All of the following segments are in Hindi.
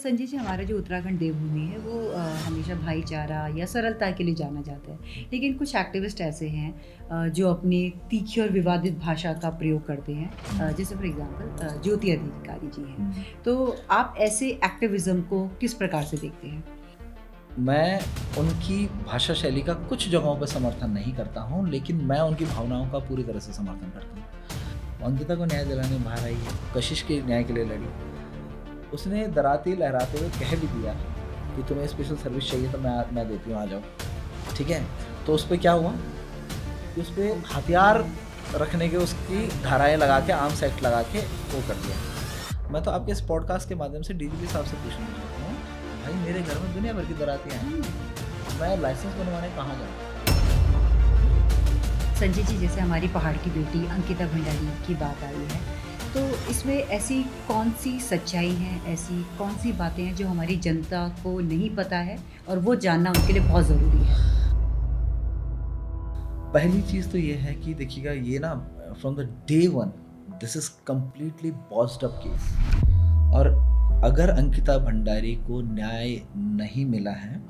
संजय जी, हमारा जो उत्तराखंड देवभूमि है वो हमेशा भाईचारा या सरलता के लिए जाना जाता है। लेकिन कुछ एक्टिविस्ट ऐसे हैं जो अपनी तीखी और विवादित भाषा का प्रयोग करते हैं, जैसे फॉर एग्जांपल ज्योति अधिकारी जी हैं। तो आप ऐसे एक्टिविज्म को किस प्रकार से देखते हैं? मैं उनकी भाषा शैली का कुछ जगहों पर समर्थन नहीं करता हूँ, लेकिन मैं उनकी भावनाओं का पूरी तरह से समर्थन करता हूँ। अंकिता को न्याय दिलाने बाहर आई है, कशिश के न्याय के लिए लड़ी। उसने डराते लहराते हुए कह भी दिया कि तुम्हें स्पेशल सर्विस चाहिए तो मैं देती हूँ, आ जाओ। ठीक है, तो उस पर क्या हुआ कि उस पर हथियार रखने के उसकी धाराएं लगा के, आर्म्स एक्ट लगा के वो कर दिया। मैं तो आपके इस पॉडकास्ट के माध्यम से डीजीपी साहब से पूछना चाहता हूँ, भाई मेरे घर में दुनिया भर की दरातियाँ हैं, मैं लाइसेंस बनवाने कहाँ जाऊँ? संजय जी, जैसे हमारी पहाड़ की बेटी अंकिता भंडारी की बात आई है, तो इसमें ऐसी कौन सी सच्चाई हैं, ऐसी कौन सी बातें हैं जो हमारी जनता को नहीं पता है और वो जानना उनके लिए बहुत ज़रूरी है? पहली चीज़ तो ये है कि देखिएगा, ये ना from the day one this is completely बॉस्ड up case. और अगर अंकिता भंडारी को न्याय नहीं मिला है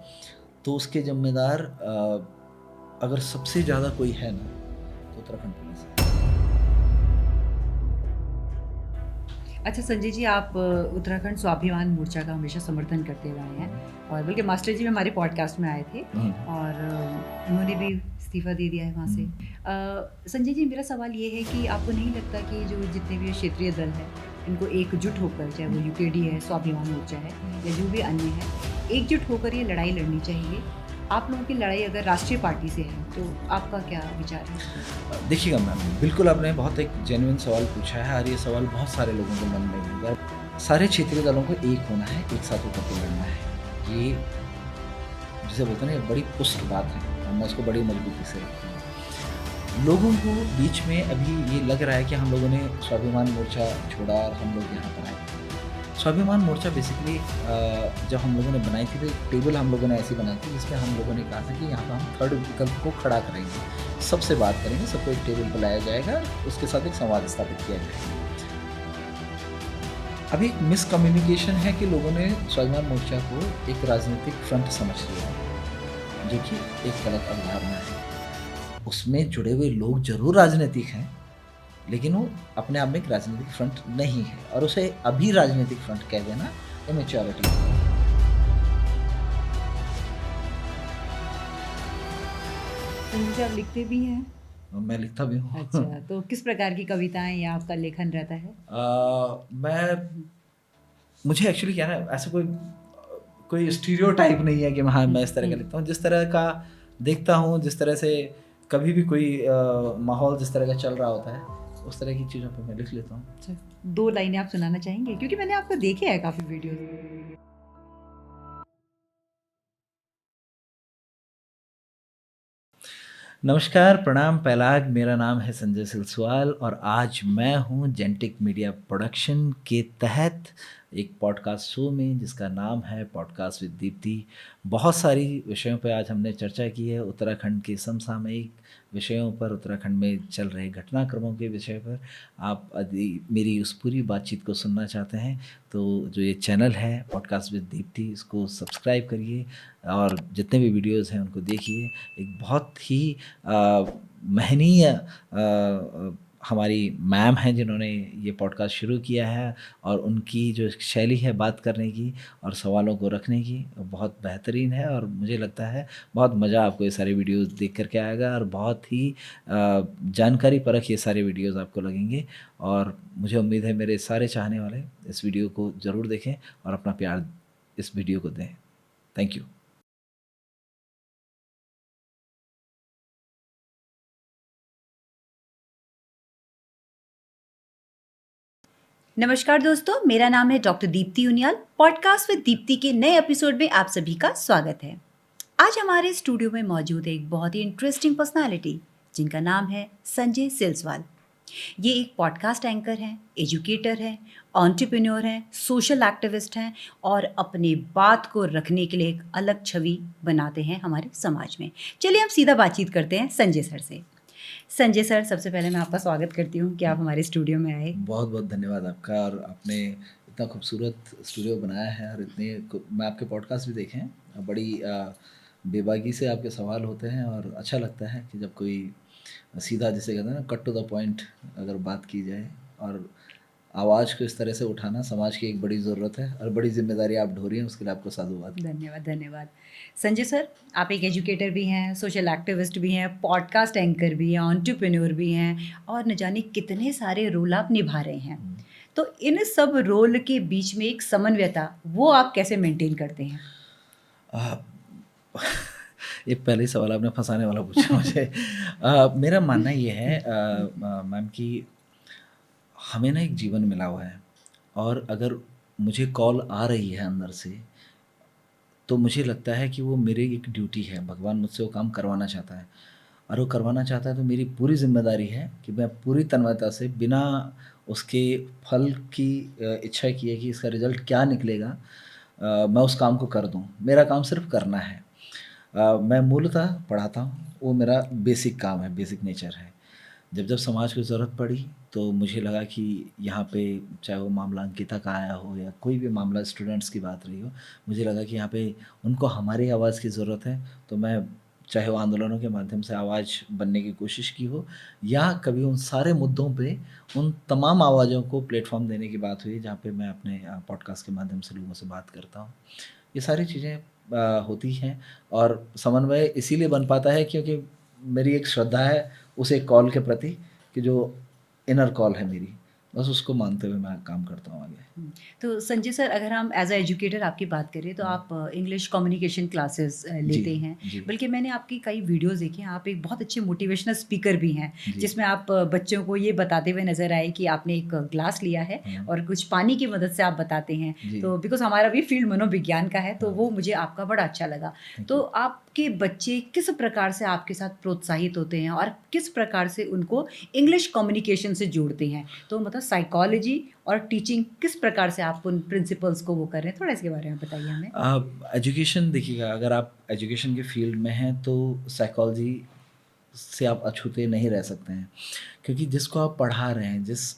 तो उसके जिम्मेदार अगर सबसे ज़्यादा कोई है ना तो उत्तराखंड पुलिस है। अच्छा संजय जी, आप उत्तराखंड स्वाभिमान मोर्चा का हमेशा समर्थन करते हुए आए हैं, और बल्कि मास्टर जी भी हमारे पॉडकास्ट में आए थे और उन्होंने भी इस्तीफा दे दिया है वहाँ से। संजय जी, मेरा सवाल ये है कि आपको नहीं लगता कि जो जितने भी क्षेत्रीय दल हैं इनको एकजुट होकर, चाहे वो यूकेडी है, स्वाभिमान मोर्चा है या जो भी अन्य है, एकजुट होकर ये लड़ाई लड़नी चाहिए? आप लोगों की लड़ाई अगर राष्ट्रीय पार्टी से है तो आपका क्या विचार है? देखिएगा मैम, बिल्कुल आपने बहुत एक जेन्युइन सवाल पूछा है और ये सवाल बहुत सारे लोगों के मन में होगा। सारे क्षेत्रीय दलों को एक होना है, एक साथ होकर के लड़ना है। ये जिसे बोलते हैं ना, बड़ी पुष्ट बात है और मैं इसको बड़ी मजबूती से रखता हूँ। लोगों को बीच में अभी ये लग रहा है कि हम लोगों ने स्वाभिमान मोर्चा छोड़ा और हम लोग यहाँ पर आए। स्वाभिमान मोर्चा बेसिकली जब हम लोगों ने बनाई थी तो टेबल हम लोगों ने ऐसी बनाई थी जिसमें हम लोगों ने कहा था कि यहाँ पर हम थर्ड विकल्प को खड़ा करेंगे, सबसे बात करेंगे, सबको एक टेबल पर लाया जाएगा, उसके साथ एक संवाद स्थापित किया जाएगा। अभी एक मिसकम्युनिकेशन है कि लोगों ने स्वाभिमान मोर्चा को एक राजनीतिक फ्रंट समझ लिया, जो कि एक गलत अवधारणा है। उसमें जुड़े हुए लोग जरूर राजनीतिक हैं, लेकिन वो अपने आप में एक राजनीतिक फ्रंट नहीं है, और उसे अभी राजनीतिक फ्रंट कह देना इमेच्योरिटी है। मुझे आप लिखते भी हैं? मैं लिखता भी हूँ। अच्छा, तो किस प्रकार की कविताएं या आपका लेखन रहता है? मुझे एक्चुअली क्या है, ऐसा कोई स्टीरियोटाइप नहीं है कि हाँ मैं इस तरह का लिखता हूँ। जिस तरह का देखता हूँ, जिस तरह से कभी भी कोई माहौल जिस तरह का चल रहा होता है, उस तरह की चीज़ों पे मैं लिख लेता हूँ। अच्छा, 2 लाइनें आप सुनाना चाहेंगे? क्योंकि मैंने आपको देखे हैं काफ़ी वीडियोज़ में। नमस्कार, प्रणाम, पैलाग, मेरा नाम है संजय सिलसवाल और आज मैं हूँ जेंटिक मीडिया प्रोडक्शन के तहत एक पॉडकास्ट शो में जिसका नाम है पॉडकास्ट विद दीप्ति। बहुत सारी विषयों पर आज हमने चर्चा की है, उत्तराखंड के समसामयिक विषयों पर, उत्तराखंड में चल रहे घटनाक्रमों के विषय पर। आप यदि मेरी उस पूरी बातचीत को सुनना चाहते हैं तो जो ये चैनल है पॉडकास्ट विद दीप्ति, इसको सब्सक्राइब करिए और जितने भी वीडियोज़ हैं उनको देखिए। एक बहुत ही महनीय हमारी मैम हैं जिन्होंने ये पॉडकास्ट शुरू किया है, और उनकी जो शैली है बात करने की और सवालों को रखने की बहुत बेहतरीन है, और मुझे लगता है बहुत मज़ा आपको ये सारे वीडियोस देख करके आएगा और बहुत ही जानकारी परख ये सारे वीडियोस आपको लगेंगे। और मुझे उम्मीद है मेरे सारे चाहने वाले इस वीडियो को ज़रूर देखें और अपना प्यार इस वीडियो को दें। Thank you. नमस्कार दोस्तों, मेरा नाम है doctor Deepti Uniyal. Podcast with Deepti के नए एपिसोड में आप सभी का स्वागत है। आज हमारे स्टूडियो में मौजूद है एक बहुत ही इंटरेस्टिंग पर्सनालिटी जिनका नाम है संजय सिलसवाल। ये एक पॉडकास्ट एंकर हैं, एजुकेटर हैं, एंटरप्रेन्योर हैं, सोशल एक्टिविस्ट हैं और अपनी बात को रखने के लिए एक अलग छवि बनाते हैं हमारे समाज में। चलिए हम सीधा बातचीत करते हैं संजय सर से। संजय सर, सबसे पहले मैं आपका स्वागत करती हूँ कि आप हमारे स्टूडियो में आए। बहुत बहुत धन्यवाद आपका, और आपने इतना खूबसूरत स्टूडियो बनाया है और मैं आपके पॉडकास्ट भी देखे हैं, बड़ी बेबाकी से आपके सवाल होते हैं और अच्छा लगता है कि जब कोई सीधा, जिसे कहते हैं ना, कट टू द पॉइंट अगर बात की जाए, और आवाज़ को इस तरह से उठाना समाज की एक बड़ी ज़रूरत है और बड़ी जिम्मेदारी आप ढो रही हैं, उसके लिए आपको साधुवाद। धन्यवाद धन्यवाद। संजय सर, आप एक एजुकेटर भी हैं, सोशल एक्टिविस्ट भी हैं, पॉडकास्ट एंकर भी हैं, एंटरप्रेन्योर भी हैं और न जाने कितने सारे रोल आप निभा रहे हैं। तो इन सब रोल के बीच में एक समन्वयता, वो आप कैसे मेंटेन करते हैं? आ, ये पहले ही सवाल आपने फंसाने वाला पूछा मुझे। मेरा मानना ये है मैम कि हमें ना एक जीवन मिला हुआ है, और अगर मुझे कॉल आ रही है अंदर से, तो मुझे लगता है कि वो मेरी एक ड्यूटी है, भगवान मुझसे वो काम करवाना चाहता है, और वो करवाना चाहता है तो मेरी पूरी जिम्मेदारी है कि मैं पूरी तन्मयता से, बिना उसके फल की इच्छा किए कि इसका रिजल्ट क्या निकलेगा, मैं उस काम को कर दूं। मेरा काम सिर्फ करना है। मैं मूलतः पढ़ाता हूँ, वो मेरा बेसिक काम है, बेसिक नेचर है। जब समाज को ज़रूरत पड़ी तो मुझे लगा कि यहाँ पे, चाहे वो मामला अंकिता का आया हो या कोई भी मामला स्टूडेंट्स की बात रही हो, मुझे लगा कि यहाँ पे उनको हमारी आवाज़ की ज़रूरत है। तो मैं, चाहे वो आंदोलनों के माध्यम से आवाज़ बनने की कोशिश की हो, या कभी उन सारे मुद्दों पे उन तमाम आवाज़ों को प्लेटफॉर्म देने की बात हुई जहाँ पे मैं अपने पॉडकास्ट के माध्यम से लोगों से बात करता हूँ, ये सारी चीज़ें होती हैं। और समन्वय इसीलिए बन पाता है क्योंकि मेरी एक श्रद्धा है उस एक कॉल के प्रति, कि जो इनर कॉल है मेरी, बस उसको मानते हुए मैं काम करता हूँ आगे। तो संजय सर, अगर हम एज अ एजुकेटर आपकी बात करें तो आप इंग्लिश कम्युनिकेशन क्लासेस लेते हैं। जी। बल्कि मैंने आपकी कई वीडियोस देखी हैं, आप एक बहुत अच्छे मोटिवेशनल स्पीकर भी हैं, जी। जिसमें आप बच्चों को ये बताते हुए नज़र आए कि आपने एक ग्लास लिया है हाँ। और कुछ पानी की मदद से आप बताते हैं। जी। तो बिकॉज हमारा भी फील्ड मनोविज्ञान का है, तो हाँ। वो मुझे आपका बड़ा अच्छा लगा। Thank तो you। आपके बच्चे किस प्रकार से आपके साथ प्रोत्साहित होते हैं और किस प्रकार से उनको इंग्लिश कम्युनिकेशन से जोड़ते हैं? तो मतलब साइकोलॉजी और टीचिंग किस प्रकार से आप उन प्रिंसिपल्स को वो कर रहे हैं, थोड़ा इसके बारे में बताइए हमें। एजुकेशन देखिएगा, अगर आप एजुकेशन के फील्ड में हैं तो साइकोलॉजी से आप अछूते नहीं रह सकते हैं, क्योंकि जिसको आप पढ़ा रहे हैं, जिस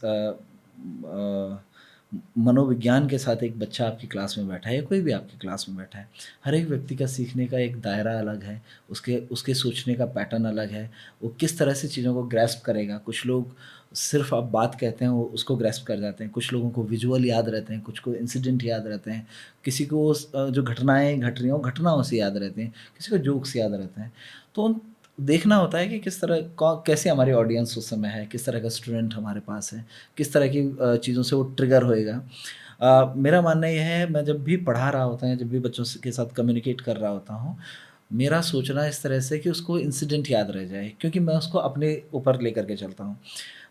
मनोविज्ञान के साथ एक बच्चा आपकी क्लास में बैठा है या कोई भी आपकी क्लास में बैठा है, हर एक व्यक्ति का सीखने का एक दायरा अलग है, उसके उसके सोचने का पैटर्न अलग है, वो किस तरह से चीज़ों को ग्रैस्प करेगा। कुछ लोग सिर्फ आप बात कहते हैं वो उसको ग्रैस्प कर जाते हैं, कुछ लोगों को विजुअल याद रहते हैं, कुछ को इंसिडेंट याद रहते हैं, किसी को जो घटनाएं घट रही हों घटनाओं से याद रहते हैं, किसी को जोक्स याद रहते हैं। तो देखना होता है कि किस तरह कैसे हमारी ऑडियंस उस समय है, किस तरह का स्टूडेंट हमारे पास है, किस तरह की चीज़ों से वो ट्रिगर होएगा। मेरा मानना ये है, मैं जब भी पढ़ा रहा होता है, जब भी बच्चों के साथ कम्युनिकेट कर रहा होता हूँ, मेरा सोचना इस तरह से कि उसको इंसिडेंट याद रह जाए, क्योंकि मैं उसको अपने ऊपर लेकर के चलता हूँ।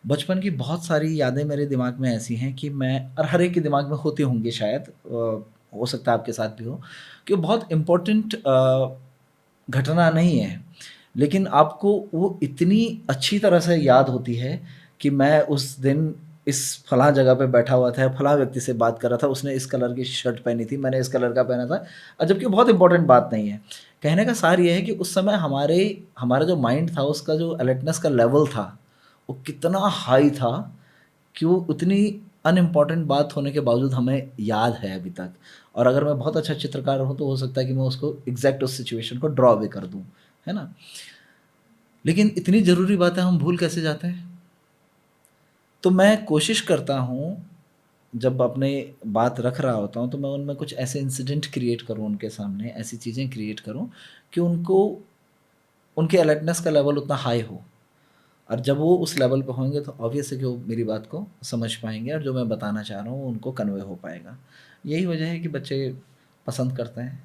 बचपन की बहुत सारी यादें मेरे दिमाग में ऐसी हैं कि मैं, और हर एक के दिमाग में होती होंगी शायद, हो सकता है आपके साथ भी हो, कि वो बहुत इम्पोर्टेंट घटना नहीं है, लेकिन आपको वो इतनी अच्छी तरह से याद होती है कि मैं उस दिन इस फलां जगह पे बैठा हुआ था, फलां व्यक्ति से बात कर रहा था, उसने इस कलर की शर्ट पहनी थी, मैंने इस कलर का पहना था, और जबकि बहुत इंपॉर्टेंट बात नहीं है। कहने का सार ये है कि उस समय हमारा जो माइंड था, उसका जो अलर्टनेस का लेवल था, वो कितना हाई था कि वो उतनी अनइम्पॉर्टेंट बात होने के बावजूद हमें याद है अभी तक। और अगर मैं बहुत अच्छा चित्रकार हूँ तो हो सकता है कि मैं उसको एग्जैक्ट उस सिचुएशन को ड्रॉ भी कर दूँ, है ना। लेकिन इतनी ज़रूरी बातें हम भूल कैसे जाते हैं। तो मैं कोशिश करता हूँ, जब अपने बात रख रहा होता हूँ, तो मैं उनमें कुछ ऐसे इंसिडेंट क्रिएट करूँ उनके सामने, ऐसी चीज़ें क्रिएट करूँ कि उनको, उनके अलर्टनेस का लेवल उतना हाई हो, और जब वो उस लेवल पे होंगे तो ऑब्वियस है कि वो मेरी बात को समझ पाएंगे, और जो मैं बताना चाह रहा हूँ उनको कन्वे हो पाएगा। यही वजह है कि बच्चे पसंद करते हैं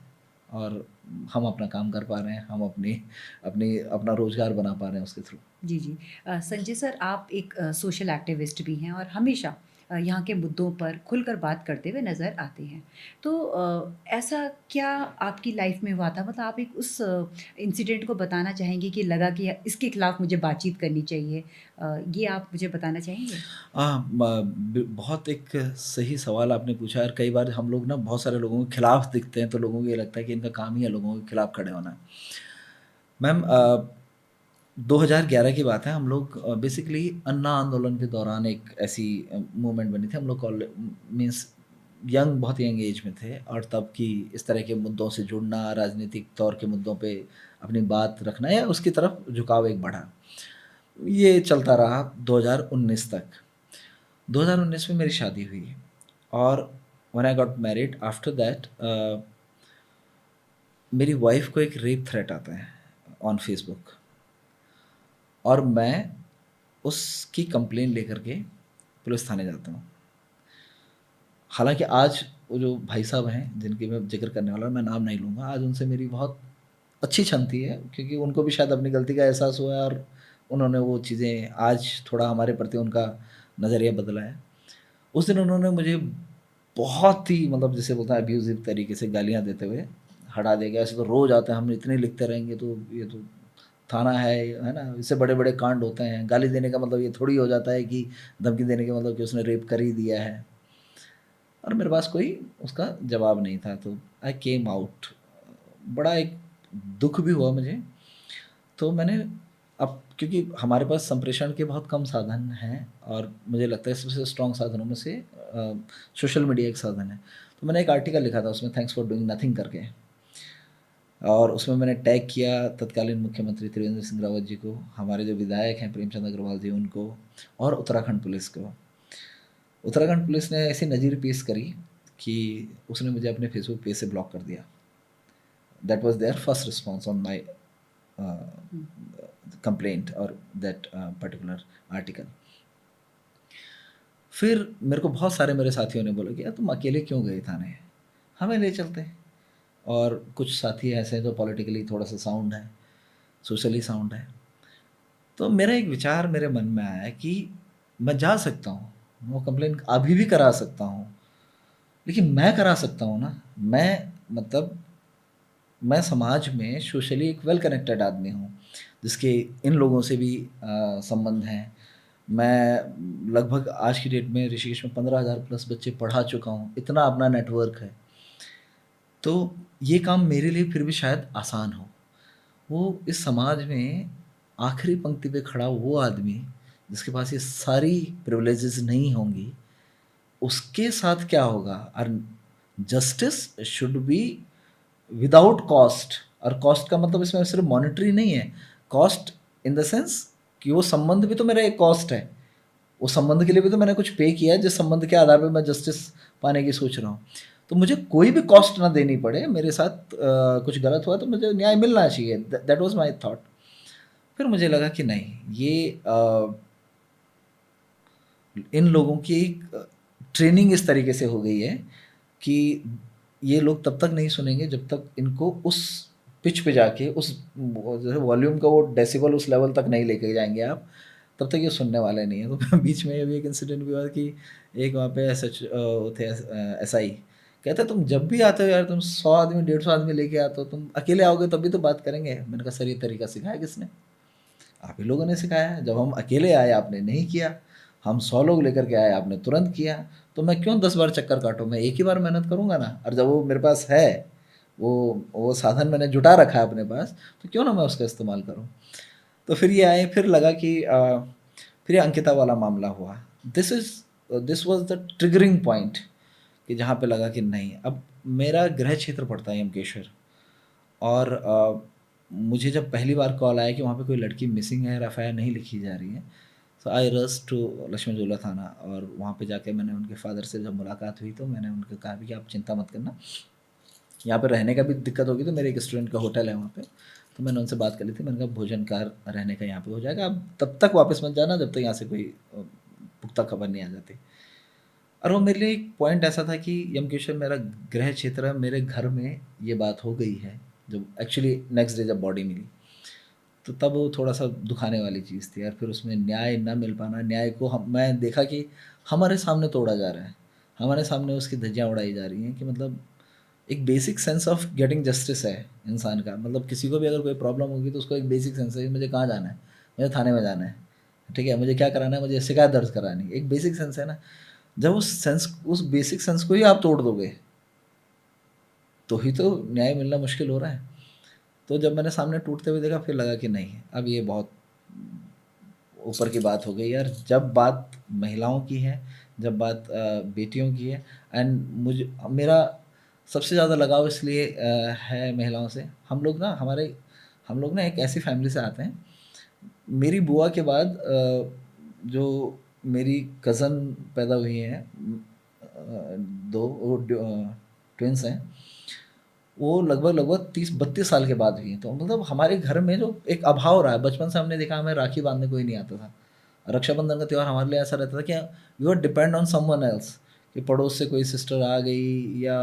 और हम अपना काम कर पा रहे हैं, हम अपना रोज़गार बना पा रहे हैं उसके थ्रू। जी, जी। संजय सर, आप एक सोशल एक्टिविस्ट भी हैं और हमेशा यहाँ के मुद्दों पर खुलकर बात करते हुए नज़र आते हैं। तो ऐसा क्या आपकी लाइफ़ में हुआ था? मतलब आप एक उस इंसिडेंट को बताना चाहेंगे कि लगा कि इसके खिलाफ मुझे बातचीत करनी चाहिए? ये आप मुझे बताना चाहेंगे? बहुत एक सही सवाल आपने पूछा, और कई बार हम लोग ना बहुत सारे लोगों के खिलाफ दिखते हैं, तो लोगों को ये लगता है कि इनका काम ही है लोगों के खिलाफ खड़े होना। मैम, 2011 की बात है, हम लोग बेसिकली अन्ना आंदोलन के दौरान एक ऐसी मूवमेंट बनी थी। हम लोग मीन्स बहुत यंग एज में थे, और तब की इस तरह के मुद्दों से जुड़ना, राजनीतिक तौर के मुद्दों पे अपनी बात रखना या उसकी तरफ झुकाव एक बढ़ा, ये चलता रहा 2019 तक। 2019 में मेरी शादी हुई, और when I got married after that मेरी वाइफ को एक रेप थ्रेट आता है ऑन फेसबुक, और मैं उसकी कंप्लेन लेकर के पुलिस थाने जाता हूँ। हालांकि आज वो जो भाई साहब हैं जिनकी मैं जिक्र करने वाला हूँ, मैं नाम नहीं लूँगा, आज उनसे मेरी बहुत अच्छी छनती है, क्योंकि उनको भी शायद अपनी गलती का एहसास हुआ है, और उन्होंने वो चीज़ें, आज थोड़ा हमारे प्रति उनका नज़रिया बदला है। उस दिन उन्होंने मुझे बहुत ही, मतलब जैसे बोलते हैं अब्यूज़िव तरीके से गालियाँ देते हुए हटा दिया गया। ऐसे तो रोज़ आते हैं, हम इतने लिखते रहेंगे तो ये तो थाना है ना, इससे बड़े बड़े कांड होते हैं। गाली देने का मतलब ये थोड़ी हो जाता है कि धमकी देने का मतलब कि उसने रेप कर ही दिया है। और मेरे पास कोई उसका जवाब नहीं था, तो आई केम आउट। बड़ा एक दुख भी हुआ मुझे। तो मैंने, अब क्योंकि हमारे पास संप्रेषण के बहुत कम साधन हैं, और मुझे लगता है सबसे स्ट्रॉन्ग साधनों में से सोशल मीडिया एक साधन है। तो मैंने एक आर्टिकल लिखा था उसमें, थैंक्स फॉर डूइंग नथिंग करके, और उसमें मैंने टैग किया तत्कालीन मुख्यमंत्री त्रिवेंद्र सिंह रावत जी को, हमारे जो विधायक हैं प्रेमचंद अग्रवाल जी उनको, और उत्तराखंड पुलिस को। उत्तराखंड पुलिस ने ऐसी नज़ीर पेश करी कि उसने मुझे अपने फेसबुक पेज से ब्लॉक कर दिया। That was there first response on my complaint और दैट पर्टिकुलर आर्टिकल। फिर मेरे को बहुत सारे मेरे साथियों ने बोला कि यार तुम अकेले क्यों गए थाने, हमें ले चलते। और कुछ साथी ऐसे हैं जो पॉलिटिकली थोड़ा सा साउंड है, सोशली साउंड है। तो मेरा एक विचार मेरे मन में आया कि मैं जा सकता हूँ, वो कंप्लेन अभी भी करा सकता हूँ, लेकिन मैं करा सकता हूँ ना। मैं, मतलब मैं समाज में सोशली एक वेल कनेक्टेड आदमी हूँ, जिसके इन लोगों से भी संबंध हैं। मैं लगभग आज की डेट में ऋषिकेश में 15,000 प्लस बच्चे पढ़ा चुका हूँ, इतना अपना नेटवर्क है। तो ये काम मेरे लिए फिर भी शायद आसान हो। वो इस समाज में आखिरी पंक्ति पे खड़ा वो आदमी जिसके पास ये सारी प्रिविलेजेस नहीं होंगी, उसके साथ क्या होगा। और justice should be without cost, और कॉस्ट का मतलब इसमें सिर्फ मॉनेटरी नहीं है, कॉस्ट इन द सेंस कि वो संबंध भी तो मेरा एक कॉस्ट है। वो संबंध के लिए भी तो मैंने कुछ पे किया है, जिस संबंध के आधार पर मैं जस्टिस पाने की सोच रहा हूँ। तो मुझे कोई भी कॉस्ट ना देनी पड़े, मेरे साथ कुछ गलत हुआ तो मुझे न्याय मिलना चाहिए। That was my thought. फिर मुझे लगा कि नहीं, ये इन लोगों की ट्रेनिंग इस तरीके से हो गई है कि ये लोग तब तक नहीं सुनेंगे जब तक इनको उस पिच पे जाके, उस जैसे वॉल्यूम का वो डेसिबल उस लेवल तक नहीं लेके जाएंगे आप, तब तक ये सुनने वाले नहीं है। तो बीच में अभी एक इंसिडेंट भी हुआ कि एक वहाँ पे एस एच थे, SI कहते तुम जब भी आते हो यार, तुम 100 आदमी 150 आदमी लेके आते हो, तुम अकेले आओगे तब भी तो बात करेंगे। मैंने कहा सर ये तरीका सिखाया किसने? आप ही लोगों ने सिखाया है। जब हम अकेले आए आपने नहीं किया, हम 100 लोग लेकर के आए आपने तुरंत किया। तो मैं क्यों 10 बार चक्कर काटूँ, मैं एक ही बार मेहनत करूँगा ना। और जब वो मेरे पास है, वो साधन मैंने जुटा रखा है अपने पास, तो क्यों ना मैं उसका इस्तेमाल करूँ। तो फिर ये आए, फिर लगा कि फिर ये अंकिता वाला मामला हुआ। This was the triggering point कि जहाँ पे लगा कि नहीं, अब मेरा गृह क्षेत्र पड़ता है यमकेश्वर, और मुझे जब पहली बार कॉल आया कि वहाँ पे कोई लड़की मिसिंग है और FIR नहीं लिखी जा रही है, तो आई रस टू लक्ष्मण झूला थाना। और वहाँ पे जाके मैंने उनके फादर से जब मुलाकात हुई तो मैंने उनको कहा भी कि आप चिंता मत करना, यहाँ पे रहने का भी दिक्कत होगी तो मेरे एक स्टूडेंट का होटल है वहाँ पे। तो मैंने उनसे बात कर ली थी, मैंने कहा भोजन का रहने का यहाँ पे हो जाएगा, आप तब तक वापस मत जाना जब तक यहाँ से कोई पुख्ता खबर नहीं आ जाती। और वो मेरे लिए एक पॉइंट ऐसा था कि यमकेश्वर मेरा गृह क्षेत्र है, मेरे घर में ये बात हो गई है। जब एक्चुअली नेक्स्ट डे जब बॉडी मिली तो तब वो थोड़ा सा दुखाने वाली चीज़ थी। और फिर उसमें न्याय ना मिल पाना, न्याय को मैं देखा कि हमारे सामने तोड़ा जा रहा है, हमारे सामने उसकी धज्जियाँ उड़ाई जा रही हैं। कि मतलब एक basic sense of getting justice है इंसान का। मतलब किसी को भी अगर कोई प्रॉब्लम होगी तो उसको एक बेसिक सेंस है कि मुझे कहाँ जाना है, मुझे थाने में जाना है, ठीक है, मुझे क्या कराना है, मुझे शिकायत दर्ज करानी है, एक बेसिक सेंस है ना। जब उस बेसिक सेंस को ही आप तोड़ दोगे तो ही तो न्याय मिलना मुश्किल हो रहा है। तो जब मैंने सामने टूटते हुए देखा, फिर लगा कि नहीं, अब ये बहुत ऊपर की बात हो गई यार। जब बात महिलाओं की है, जब बात बेटियों की है। एंड मुझे मेरा सबसे ज़्यादा लगाव इसलिए है महिलाओं से। हम लोग ना एक ऐसी फैमिली से आते हैं। मेरी बुआ के बाद जो मेरी कज़न पैदा हुई हैं, दो वो ट्विंस हैं, वो लगभग 30-32 साल के बाद हुई हैं। तो मतलब हमारे घर में जो एक अभाव रहा है, बचपन से हमने देखा, हमें राखी बांधने कोई नहीं आता था। रक्षाबंधन का त्यौहार हमारे लिए ऐसा रहता था कि we were depend on someone else, कि पड़ोस से कोई सिस्टर आ गई या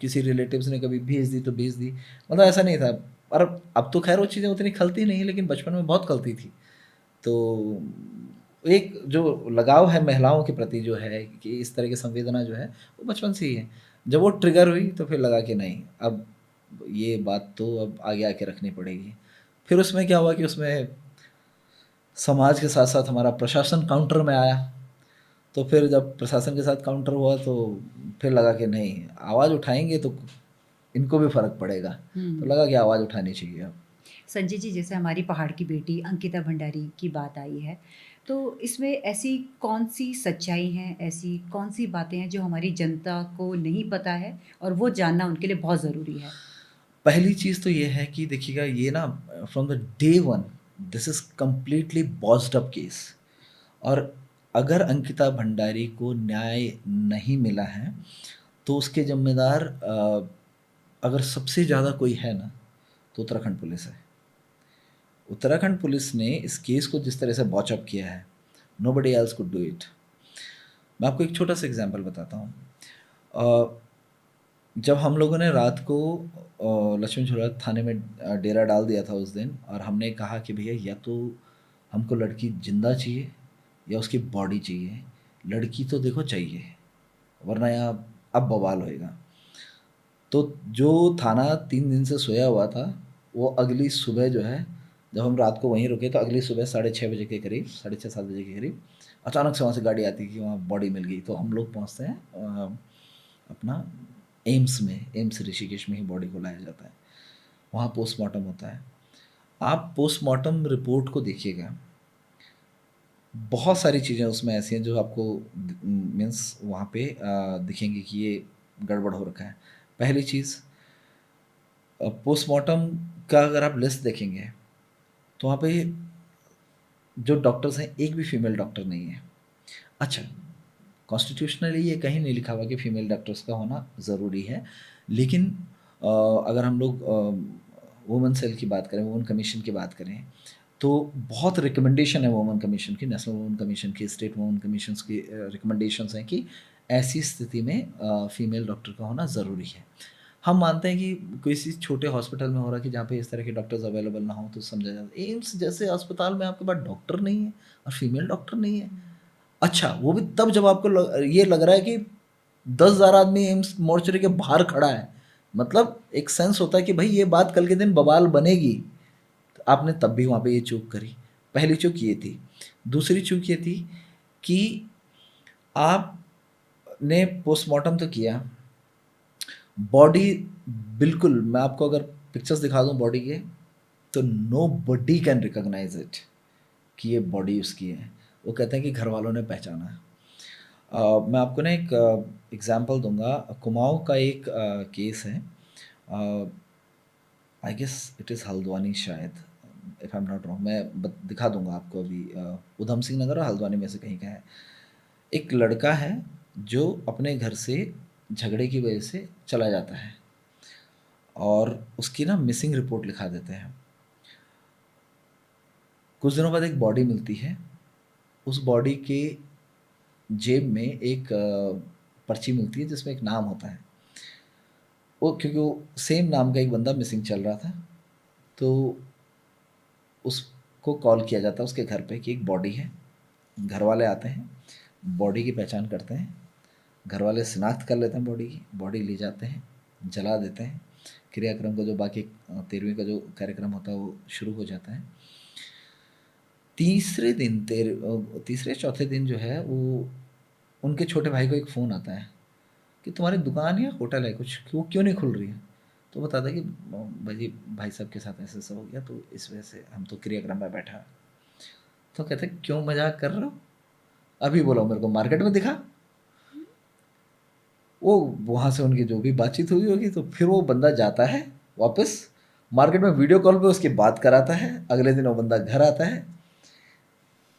किसी रिलेटिव्स ने कभी भेज दी तो भेज दी, मतलब ऐसा नहीं था। और अब तो खैर वो चीज़ें उतनी खलती नहीं, लेकिन बचपन में बहुत खलती थी। तो एक जो लगाव है महिलाओं के प्रति जो है, कि इस तरह की संवेदना जो है, वो बचपन से ही है। जब वो ट्रिगर हुई तो फिर लगा कि नहीं, अब ये बात तो अब आगे आके रखनी पड़ेगी। फिर उसमें क्या हुआ कि उसमें समाज के साथ साथ हमारा प्रशासन काउंटर में आया। तो फिर जब प्रशासन के साथ काउंटर हुआ तो फिर लगा कि नहीं, आवाज़ उठाएंगे तो इनको भी फ़र्क पड़ेगा। तो लगा कि आवाज़ उठानी चाहिए अब। संजय जी, जैसे हमारी पहाड़ की बेटी अंकिता भंडारी की बात आई है, तो इसमें ऐसी कौन-सी सच्चाई हैं, ऐसी कौन-सी बातें हैं जो हमारी जनता को नहीं पता है और वो जानना उनके लिए बहुत ज़रूरी है? पहली चीज़ तो ये है कि देखिएगा, ये ना from the day one this is completely बॉस्ड up case. और अगर अंकिता भंडारी को न्याय नहीं मिला है तो उसके ज़िम्मेदार अगर सबसे ज़्यादा कोई है ना, तो उत्तराखंड पुलिस है। उत्तराखंड पुलिस ने इस केस को जिस तरह से वॉच अप किया है, nobody else could do it. मैं आपको एक छोटा सा एग्जांपल बताता हूँ। जब हम लोगों ने रात को लक्ष्मण झूला थाने में डेरा डाल दिया था उस दिन, और हमने कहा कि भैया या तो हमको लड़की जिंदा चाहिए या उसकी बॉडी चाहिए, लड़की तो देखो चाहिए, वरना यहाँ अब बवाल होएगा। तो जो थाना 3 दिन से सोया हुआ था, वो अगली सुबह जो है, जब हम रात को वहीं रुके तो अगली सुबह 6:30 बजे के करीब, 6:30-7 बजे के करीब अचानक से वहाँ से गाड़ी आती कि वहाँ बॉडी मिल गई। तो हम लोग पहुँचते हैं अपना एम्स में, एम्स ऋषिकेश में ही बॉडी को लाया जाता है। वहाँ पोस्टमार्टम होता है। आप पोस्टमार्टम रिपोर्ट को देखिएगा, बहुत सारी चीज़ें उसमें ऐसी हैं जो आपको मीन्स वहाँ पे दिखेंगी कि ये गड़बड़ हो रखा है। पहली चीज़, पोस्टमार्टम का अगर आप लिस्ट देखेंगे तो वहाँ पे जो डॉक्टर्स हैं, एक भी फीमेल डॉक्टर नहीं है। अच्छा, कॉन्स्टिट्यूशनली ये कहीं नहीं लिखा हुआ कि फ़ीमेल डॉक्टर्स का होना ज़रूरी है, लेकिन अगर हम लोग वुमेन सेल की बात करें, वुमेन कमीशन की बात करें, तो बहुत रिकमेंडेशन है वुमेन कमीशन की, नेशनल वुमेन कमीशन की, स्टेट वुमेन कमीशंस की रिकमेंडेशंस हैं कि ऐसी स्थिति में फ़ीमेल डॉक्टर का होना ज़रूरी है। हम मानते हैं कि किसी छोटे हॉस्पिटल में हो रहा है कि जहाँ पे इस तरह के डॉक्टर्स अवेलेबल ना हो तो समझा जाता है। एम्स जैसे अस्पताल में आपके पास डॉक्टर नहीं है और फीमेल डॉक्टर नहीं है। अच्छा, वो भी तब जब आपको ये लग रहा है कि 10,000 आदमी एम्स मोर्चरी के बाहर खड़ा है। मतलब एक सेंस होता है कि भाई ये बात कल के दिन बवाल बनेगी। तो आपने तब भी वहाँ पे ये चूक करी। पहली चूक ये थी। दूसरी चूक ये थी कि आपने पोस्टमार्टम तो किया, बॉडी बिल्कुल, मैं आपको अगर पिक्चर्स दिखा दूँ बॉडी के, तो nobody can recognize it कि ये बॉडी उसकी है। वो कहते हैं कि घर वालों ने पहचाना है। मैं आपको ना एक एग्जांपल दूंगा। कुमाऊं का एक केस है, I guess it is Haldwani शायद, if I am not wrong. मैं दिखा दूंगा आपको अभी। उधम सिंह नगर और हल्द्वानी में से कहीं का है। एक लड़का है जो अपने घर से झगड़े की वजह से चला जाता है और उसकी ना मिसिंग रिपोर्ट लिखा देते हैं। कुछ दिनों बाद एक बॉडी मिलती है। उस बॉडी के जेब में एक पर्ची मिलती है जिसमें एक नाम होता है। वो क्योंकि वो सेम नाम का एक बंदा मिसिंग चल रहा था, तो उसको कॉल किया जाता है उसके घर पे कि एक बॉडी है। घर वाले आते हैं, बॉडी की पहचान करते हैं, घर वाले शिनाख्त कर लेते हैं बॉडी की, बॉडी ले जाते हैं, जला देते हैं। क्रियाक्रम का जो बाकी 13वीं का जो कार्यक्रम होता है वो शुरू हो जाता है। तीसरे चौथे दिन जो है वो उनके छोटे भाई को एक फ़ोन आता है कि तुम्हारी दुकान या होटल है कुछ, क्यों नहीं खुल रही है। तो बताता है कि भाई साहब के साथ ऐसा ऐसा हो गया, तो इस वजह से हम तो क्रियाक्रम में बैठा है। तो कहते हैं क्यों मजाक कर रहे हो, अभी बोलो मेरे को मार्केट में दिखा। वो वहाँ से उनकी जो भी बातचीत हुई होगी, तो फिर वो बंदा जाता है वापस मार्केट में, वीडियो कॉल पे उसकी बात कराता है, अगले दिन वो बंदा घर आता है।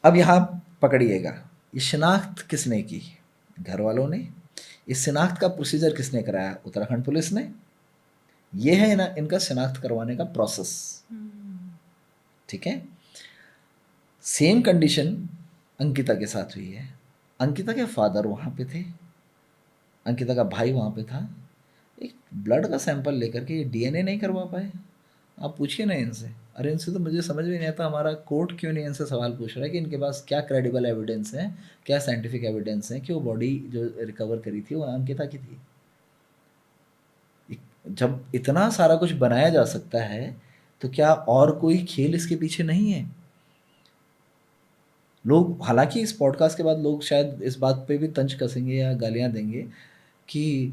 अब यहाँ पकड़िएगा, ये शिनाख्त किसने की? घर वालों ने। इस शिनाख्त का प्रोसीजर किसने कराया? उत्तराखंड पुलिस ने। ये है ना इनका शिनाख्त करवाने का प्रोसेस। ठीक है। सेम कंडीशन अंकिता के साथ हुई है। अंकिता के फादर वहाँ पे थे, अंकिता का भाई वहाँ पे था। एक ब्लड का सैंपल लेकर के ये डीएनए नहीं करवा पाए। आप पूछिए ना इनसे। अरे इनसे तो मुझे समझ में नहीं आता, हमारा कोर्ट क्यों नहीं इनसे सवाल पूछ रहा है कि इनके पास क्या क्रेडिबल एविडेंस है, क्या साइंटिफिक एविडेंस है कि वो बॉडी जो रिकवर करी थी वो अंकिता की थी। जब इतना सारा कुछ बनाया जा सकता है तो क्या और कोई खेल इसके पीछे नहीं है? लोग, हालांकि इस पॉडकास्ट के बाद लोग शायद इस बात पे भी तंज कसेंगे या गालियां देंगे कि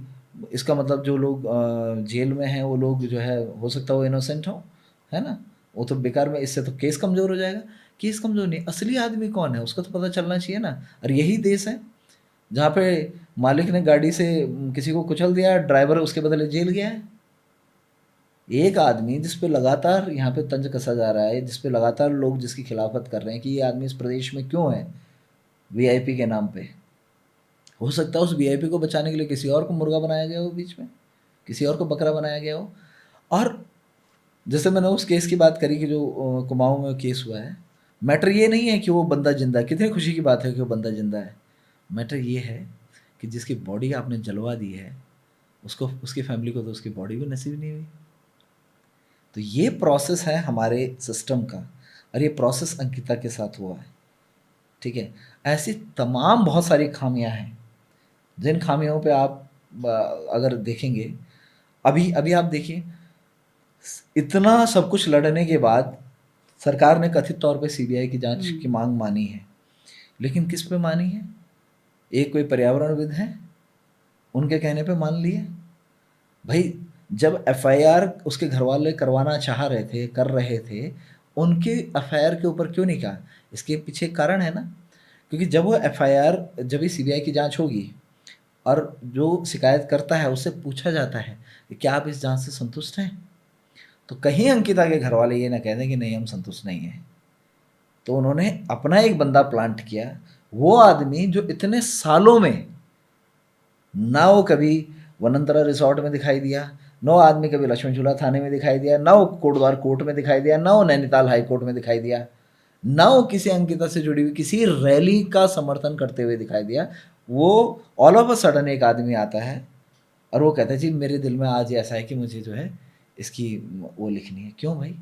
इसका मतलब जो लोग जेल में हैं वो लोग जो है हो सकता है वो इनोसेंट हो, है ना, वो तो बेकार में, इससे तो केस कमज़ोर हो जाएगा। केस कमज़ोर नहीं, असली आदमी कौन है उसका तो पता चलना चाहिए ना। और यही देश है जहाँ पे मालिक ने गाड़ी से किसी को कुचल दिया, ड्राइवर उसके बदले जेल गया है। एक आदमी जिस पे लगातार यहाँ पे तंज कसा जा रहा है, जिस पे लगातार लोग जिसकी खिलाफत कर रहे हैं कि ये आदमी इस प्रदेश में क्यों है वीआईपी के नाम पे, हो सकता है उस वीआईपी को बचाने के लिए किसी और को मुर्गा बनाया गया हो, बीच में किसी और को बकरा बनाया गया हो। और जैसे मैंने उस केस की बात करी कि जो कुमाऊं में केस हुआ है, मैटर ये नहीं है कि वो बंदा जिंदा है, कितनी खुशी की बात है कि वो बंदा जिंदा है। मैटर ये है कि जिसकी बॉडी आपने जलवा दी है उसको, उसकी फैमिली को तो उसकी बॉडी भी नसीब नहीं हुई। तो ये प्रोसेस है हमारे सिस्टम का, और ये प्रोसेस अंकिता के साथ हुआ है। ठीक है। ऐसी तमाम बहुत सारी खामियां हैं जिन खामियों पे आप अगर देखेंगे, अभी अभी आप देखिए, इतना सब कुछ लड़ने के बाद सरकार ने कथित तौर पे सीबीआई की जांच की मांग मानी है, लेकिन किस पे मानी है? एक कोई पर्यावरणविद है, उनके कहने पे मान लिए। भाई जब एफआईआर उसके घर वाले करवाना चाह रहे थे, कर रहे थे, उनके एफआईआर के ऊपर क्यों नहीं कहा? इसके पीछे एक कारण है ना, क्योंकि जब वो एफआईआर, जब ही सीबीआई की जांच होगी और जो शिकायत करता है उससे पूछा जाता है कि क्या आप इस जांच से संतुष्ट हैं, तो कहीं अंकिता के घर वाले ये ना कह दें कि नहीं हम संतुष्ट नहीं हैं। तो उन्होंने अपना एक बंदा प्लांट किया, वो आदमी जो इतने सालों में ना वो कभी वनंतरा रिसोर्ट में दिखाई दिया, ना वो आदमी कभी लक्ष्मण झूला थाने में दिखाई दिया, ना वो कोटद्वार कोर्ट में दिखाई दिया, ना वो नैनीताल हाई कोर्ट में दिखाई दिया, ना वो किसी अंकिता से जुड़ी हुई किसी रैली का समर्थन करते हुए दिखाई दिया। वो ऑल ऑफ अ सडन एक आदमी आता है और वो कहता है जी मेरे दिल में आज ऐसा है कि मुझे जो है इसकी वो लिखनी है। क्यों भाई?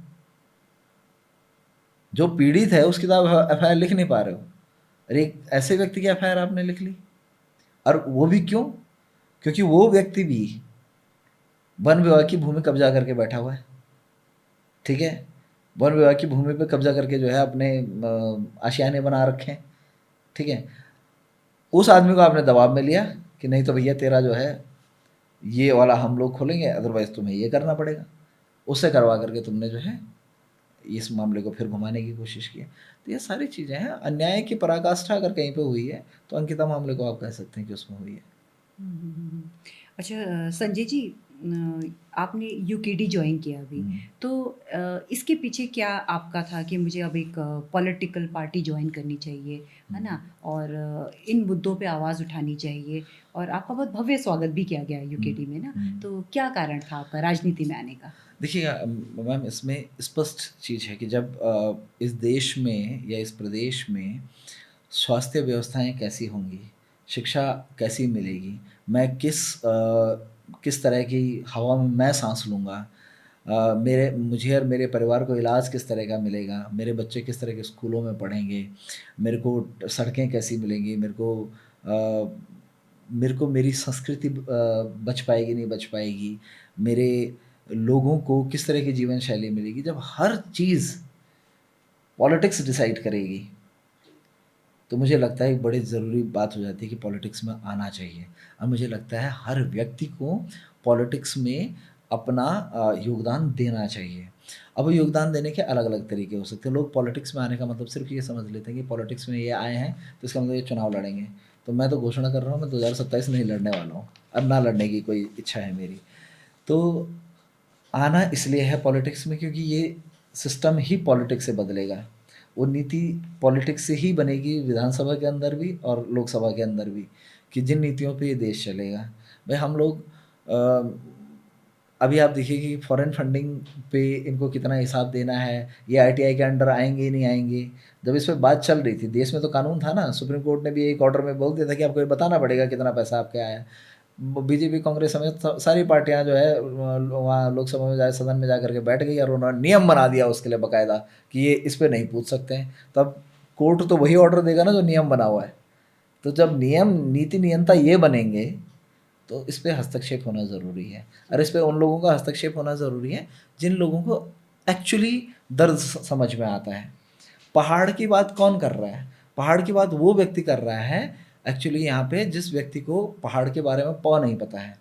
जो पीड़ित है उसकी तो आप एफ लिख नहीं पा रहे हो, अरे एक ऐसे व्यक्ति की एफ आपने लिख ली। और वो भी क्यों? क्योंकि वो व्यक्ति भी वन विभाग की भूमि कब्जा करके बैठा हुआ है। ठीक है। वन विभाग की भूमि पे कब्जा करके जो है अपने आशियाने बना रखे हैं। ठीक है। उस आदमी को आपने दबाव में लिया कि नहीं तो भैया तेरा जो है ये वाला हम लोग खोलेंगे, अदरवाइज तुम्हें ये करना पड़ेगा। उससे करवा करके तुमने जो है इस मामले को फिर घुमाने की कोशिश की। तो ये सारी चीज़ें हैं। अन्याय की पराकाष्ठा अगर कहीं पे हुई है तो अंकिता मामले को आप कह सकते हैं कि उसमें हुई है। अच्छा संजय जी, आपने यूकेडी ज्वाइन किया अभी, तो इसके पीछे क्या आपका था कि मुझे अब एक पॉलिटिकल पार्टी ज्वाइन करनी चाहिए, है ना, और इन मुद्दों पे आवाज़ उठानी चाहिए, और आपका बहुत भव्य स्वागत भी किया गया यूकेडी में ना, तो क्या कारण था आपका राजनीति में आने का? देखिए मैम, इसमें स्पष्ट चीज़ है कि जब इस देश में या इस प्रदेश में स्वास्थ्य व्यवस्थाएं कैसी होंगी, शिक्षा कैसी मिलेगी, मैं किस तरह की हवा में मैं सांस लूँगा, मुझे और मेरे परिवार को इलाज किस तरह का मिलेगा, मेरे बच्चे किस तरह के स्कूलों में पढ़ेंगे, मेरे को सड़कें कैसी मिलेंगी, मेरे को मेरी संस्कृति बच पाएगी नहीं बच पाएगी, मेरे लोगों को किस तरह की जीवन शैली मिलेगी। जब हर चीज़ पॉलिटिक्स डिसाइड करेगी तो मुझे लगता है एक बड़ी ज़रूरी बात हो जाती है कि पॉलिटिक्स में आना चाहिए। और मुझे लगता है हर व्यक्ति को पॉलिटिक्स में अपना योगदान देना चाहिए। अब वो योगदान देने के अलग अलग तरीके हो सकते हैं। लोग पॉलिटिक्स में आने का मतलब सिर्फ ये समझ लेते हैं कि पॉलिटिक्स में ये आए हैं तो इसका मतलब ये चुनाव लड़ेंगे। तो मैं तो घोषणा कर रहा हूँ मैं 2027 नहीं लड़ने वाला हूँ। अब ना लड़ने की कोई इच्छा है मेरी। तो आना इसलिए है पॉलिटिक्स में क्योंकि ये सिस्टम ही पॉलिटिक्स से बदलेगा। वो नीति पॉलिटिक्स से ही बनेगी, विधानसभा के अंदर भी और लोकसभा के अंदर भी, कि जिन नीतियों पे ये देश चलेगा। भाई हम लोग अभी आप देखिए कि फॉरेन फंडिंग पे इनको कितना हिसाब देना है, ये आईटीआई के अंडर आएंगे ही नहीं आएंगे। जब इस पर बात चल रही थी, देश में तो कानून था ना, सुप्रीम कोर्ट ने भी एक ऑर्डर में बोल दिया था कि आपको ये बताना पड़ेगा कितना पैसा आपके आया। बीजेपी कांग्रेस समेत सारी पार्टियां जो है वहाँ लोकसभा में जाए, सदन में जा करके बैठ गई और उन्होंने नियम बना दिया उसके लिए बाकायदा कि ये इस पर नहीं पूछ सकते हैं। तब कोर्ट तो वही ऑर्डर देगा ना जो नियम बना हुआ है। तो जब नियम नीति नियंता ये बनेंगे तो इस पर हस्तक्षेप होना ज़रूरी है, और इस पर उन लोगों का हस्तक्षेप होना ज़रूरी है जिन लोगों को एक्चुअली दर्द समझ में आता है। पहाड़ की बात कौन कर रहा है? पहाड़ की बात वो व्यक्ति कर रहा है एक्चुअली यहाँ पे जिस व्यक्ति को पहाड़ के बारे में नहीं पता है।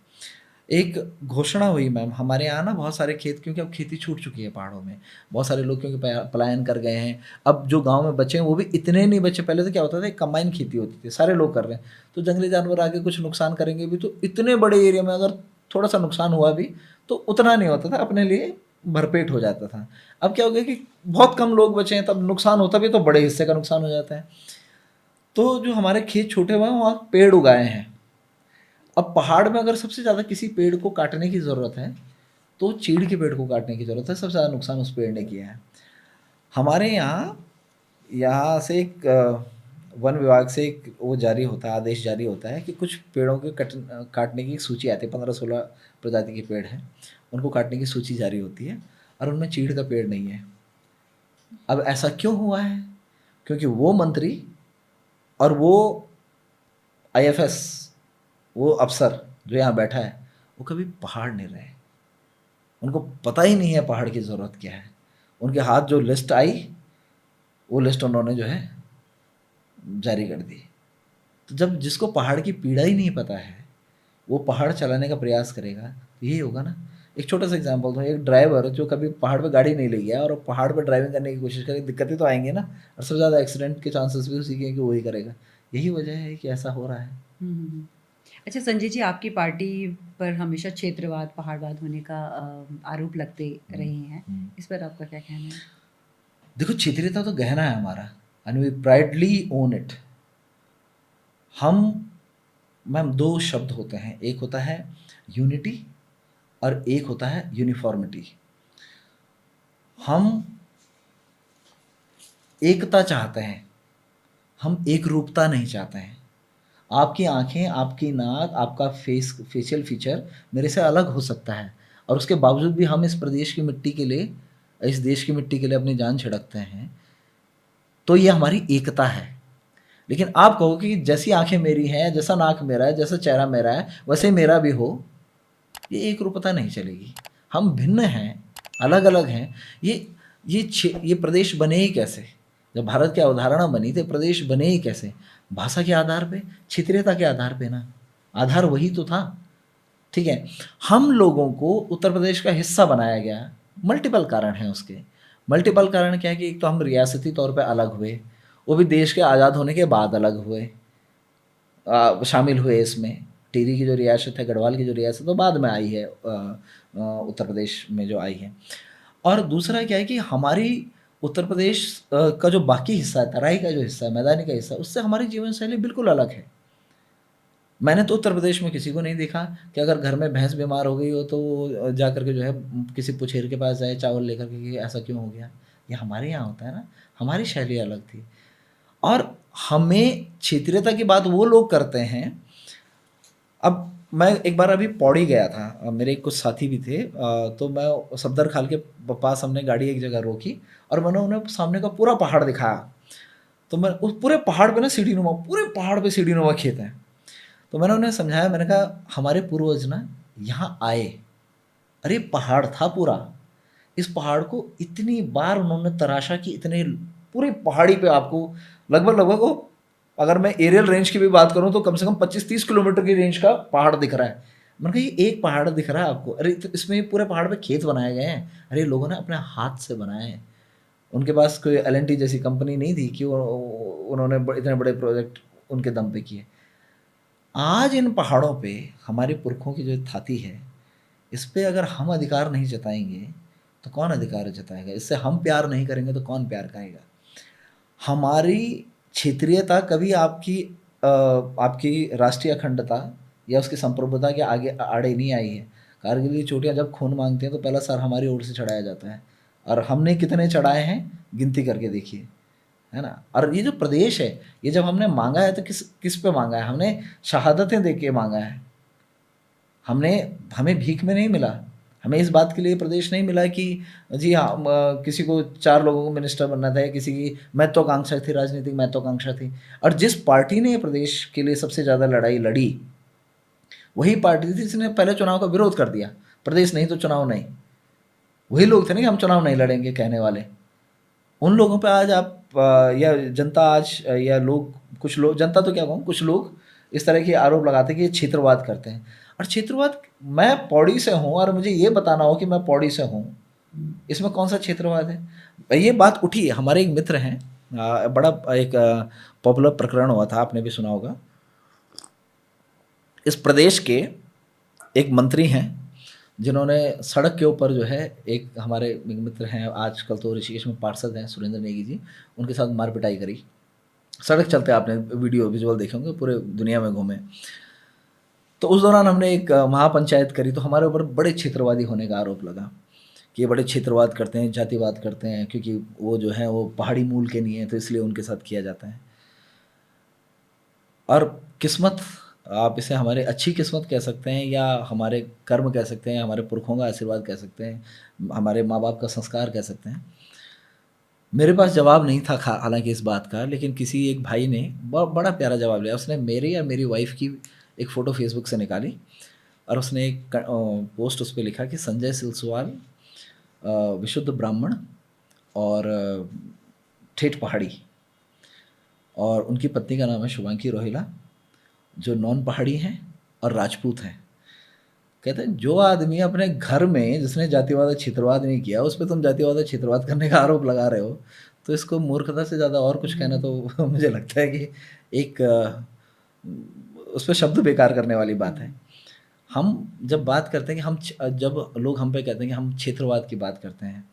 एक घोषणा हुई मैम हमारे यहाँ ना, बहुत सारे खेत, क्योंकि अब खेती छूट चुकी है पहाड़ों में, बहुत सारे लोग क्योंकि पलायन कर गए हैं। अब जो गांव में बचे हैं वो भी इतने नहीं बचे। पहले तो क्या होता था, कंबाइन खेती होती थी, सारे लोग कर रहे हैं, तो जंगली जानवर आके कुछ नुकसान करेंगे भी तो इतने बड़े एरिया में अगर थोड़ा सा नुकसान हुआ भी तो उतना नहीं होता था, अपने लिए भरपेट हो जाता था। अब क्या हो गया कि बहुत कम लोग बचे हैं, तब नुकसान होता भी तो बड़े हिस्से का नुकसान हो जाता है। तो जो हमारे खेत छोटे हुए हैं वहाँ पेड़ उगाए हैं। अब पहाड़ में अगर सबसे ज़्यादा किसी पेड़ को काटने की ज़रूरत है तो चीड़ के पेड़ को काटने की ज़रूरत है, सबसे ज़्यादा नुकसान उस पेड़ ने किया है। हमारे यहाँ से एक वन विभाग से एक वो जारी होता है, आदेश जारी होता है कि कुछ पेड़ों के काटने की सूची आती है। 15-16 प्रजाति के पेड़ हैं, उनको काटने की सूची जारी होती है और उनमें चीड़ का पेड़ नहीं है। अब ऐसा क्यों हुआ है? क्योंकि वो मंत्री और वो आईएफएस, वो अफसर जो यहाँ बैठा है, वो कभी पहाड़ नहीं रहे, उनको पता ही नहीं है पहाड़ की ज़रूरत क्या है। उनके हाथ जो लिस्ट आई वो लिस्ट उन्होंने जो है जारी कर दी। तो जब जिसको पहाड़ की पीड़ा ही नहीं पता है वो पहाड़ चलाने का प्रयास करेगा तो यही होगा ना। एक छोटा सा एग्जांपल दूँ, एक ड्राइवर जो कभी पहाड़ पे गाड़ी नहीं ले गया और पहाड़ पे ड्राइविंग करने की कोशिश करे, दिक्कतें तो आएंगी ना, और सबसे ज़्यादा एक्सीडेंट के चांसेस भी उसी के कि वही करेगा। यही वजह है कि ऐसा हो रहा है। अच्छा संजय जी, आपकी पार्टी पर हमेशा क्षेत्रवाद, पहाड़वाद होने का आरोप लगते रहे हैं, इस पर आपका क्या कहना है? देखो, क्षेत्रीयता तो गहना है हमारा एंड वी प्राइडली ओन इट। हम मैम दो शब्द होते हैं, एक होता है यूनिटी और एक होता है यूनिफॉर्मिटी। हम एकता चाहते हैं, हम एक रूपता नहीं चाहते हैं। आपकी आंखें, आपकी नाक, आपका फेशियल फीचर मेरे से अलग हो सकता है और उसके बावजूद भी हम इस प्रदेश की मिट्टी के लिए, इस देश की मिट्टी के लिए अपनी जान छिड़कते हैं, तो ये हमारी एकता है। लेकिन आप कहो कि जैसी आंखें मेरी हैं, जैसा नाक मेरा है, जैसा चेहरा मेरा है, वैसे मेरा भी हो, ये एक रूपता नहीं चलेगी। हम भिन्न हैं, अलग अलग हैं। ये प्रदेश बने ही कैसे? जब भारत की अवधारणा बनी तो प्रदेश बने ही कैसे? भाषा के आधार पे, क्षेत्रीयता के आधार पे ना, आधार वही तो था। ठीक है, हम लोगों को उत्तर प्रदेश का हिस्सा बनाया गया, मल्टीपल कारण हैं उसके। मल्टीपल कारण क्या है कि एक तो हम रियासती तौर पे अलग हुए, वो भी देश के आज़ाद होने के बाद अलग हुए, शामिल हुए इसमें। टिहरी की जो रियासत है, गढ़वाल की जो रियासत तो बाद में आई है, उत्तर प्रदेश में जो आई है। और दूसरा क्या है कि हमारी उत्तर प्रदेश का जो बाकी हिस्सा है, तराई का जो हिस्सा है, मैदानी का हिस्सा, उससे हमारी जीवन शैली बिल्कुल अलग है। मैंने तो उत्तर प्रदेश में किसी को नहीं देखा कि अगर घर में भैंस बीमार हो गई हो तो जा करके जो है किसी पुछेर के पास जाए चावल लेकर के कि ऐसा क्यों हो गया। ये हमारे यहाँ होता है ना, हमारी शैली अलग थी। और हमें क्षेत्रीयता की बात वो लोग करते हैं। अब मैं एक बार अभी पौड़ी गया था, मेरे कुछ साथी भी थे, तो मैं सफदर खाल के पास हमने गाड़ी एक जगह रोकी और मैंने उन्हें सामने का पूरा पहाड़ दिखाया। तो मैं उस पूरे पहाड़ पे ना सीढ़ी नुमा, पूरे पहाड़ पे सीढ़ी नुमा खेत हैं। तो मैंने उन्हें समझाया, मैंने कहा हमारे पूर्वज ना यहाँ आए, अरे पहाड़ था पूरा, इस पहाड़ को इतनी बार उन्होंने तराशा कि इतने पूरी पहाड़ी पे आपको लगभग वो, अगर मैं एरियल रेंज की भी बात करूं तो कम से कम 25-30 किलोमीटर की रेंज का पहाड़ दिख रहा है। मैंने कहा ये एक पहाड़ दिख रहा है आपको, अरे तो इसमें पूरे पहाड़ पे खेत बनाए गए हैं, अरे लोगों ने अपने हाथ से बनाए हैं। उनके पास कोई एल जैसी कंपनी नहीं थी कि उन्होंने इतने बड़े प्रोजेक्ट उनके दम पे किए। आज इन पहाड़ों पे हमारे पुरखों की जो थाती है, इस पे अगर हम अधिकार नहीं जताएंगे तो कौन अधिकार जताएगा? इससे हम प्यार नहीं करेंगे तो कौन प्यार करेगा? हमारी क्षेत्रीयता कभी आपकी राष्ट्रीय अखंडता या उसकी संप्रभुता के आगे आड़े नहीं आई है। कारगिल की चोटियाँ जब खून मांगती हैं तो पहला सर हमारी ओर से चढ़ाया जाता है, और हमने कितने चढ़ाए हैं गिनती करके देखिए, है ना? और ये जो प्रदेश है, ये जब हमने मांगा है तो किस किस पे मांगा है? हमने शहादतें दे के मांगा है। हमने हमें भीख में नहीं मिला। हमें इस बात के लिए प्रदेश नहीं मिला कि जी हाँ, किसी को 4 लोगों को मिनिस्टर बनना था या किसी की महत्वाकांक्षा थी, राजनीतिक महत्वाकांक्षा थी। और जिस पार्टी ने प्रदेश के लिए सबसे ज़्यादा लड़ाई लड़ी, वही पार्टी थी जिसने पहले चुनाव का विरोध कर दिया। प्रदेश नहीं तो चुनाव नहीं। वही लोग थे ना कि हम चुनाव नहीं लड़ेंगे कहने वाले। उन लोगों पे आज आप या जनता आज या लोग, कुछ लोग, जनता तो क्या कहूँ, कुछ लोग इस तरह के आरोप लगाते हैं कि ये क्षेत्रवाद करते हैं। और क्षेत्रवाद, मैं पौड़ी से हूँ और मुझे ये बताना हो कि मैं पौड़ी से हूँ, इसमें कौन सा क्षेत्रवाद है? ये बात उठी है। हमारे एक मित्र हैं, बड़ा एक पॉपुलर प्रकरण हुआ था, आपने भी सुना होगा। इस प्रदेश के एक मंत्री हैं जिन्होंने सड़क के ऊपर जो है, एक हमारे मित्र हैं, आजकल तो ऋषिकेश में पार्षद हैं, सुरेंद्र नेगी जी, उनके साथ मार पिटाई करी। सड़क चलते आपने वीडियो विजुअल देखे होंगे, पूरे दुनिया में घूमे। तो उस दौरान हमने एक महापंचायत करी, तो हमारे ऊपर बड़े क्षेत्रवादी होने का आरोप लगा कि ये बड़े क्षेत्रवाद करते हैं, जातिवाद करते हैं, क्योंकि वो जो है वो पहाड़ी मूल के नहीं है, तो इसलिए उनके साथ किया जाता है। और किस्मत, आप इसे हमारे अच्छी किस्मत कह सकते हैं या हमारे कर्म कह सकते हैं, हमारे पुरखों का आशीर्वाद कह सकते हैं, हमारे माँ बाप का संस्कार कह सकते हैं। मेरे पास जवाब नहीं था हालांकि इस बात का, लेकिन किसी एक भाई ने बड़ा प्यारा जवाब लिया। उसने मेरे या मेरी वाइफ की एक फ़ोटो फेसबुक से निकाली और उसने एक पोस्ट उस पर लिखा कि संजय सिलसवाल विशुद्ध ब्राह्मण और ठेठ पहाड़ी, और उनकी पत्नी का नाम है शुभांकी रोहिला, जो नॉन पहाड़ी हैं और राजपूत हैं। कहते हैं जो आदमी अपने घर में, जिसने जातिवाद क्षेत्रवाद नहीं किया, उस पर तुम जातिवाद क्षेत्रवाद करने का आरोप लगा रहे हो, तो इसको मूर्खता से ज़्यादा और कुछ कहना तो मुझे लगता है कि एक उस पर शब्द बेकार करने वाली बात है। हम जब बात करते हैं कि जब लोग हम पे कहते हैं कि हम क्षेत्रवाद की बात करते हैं,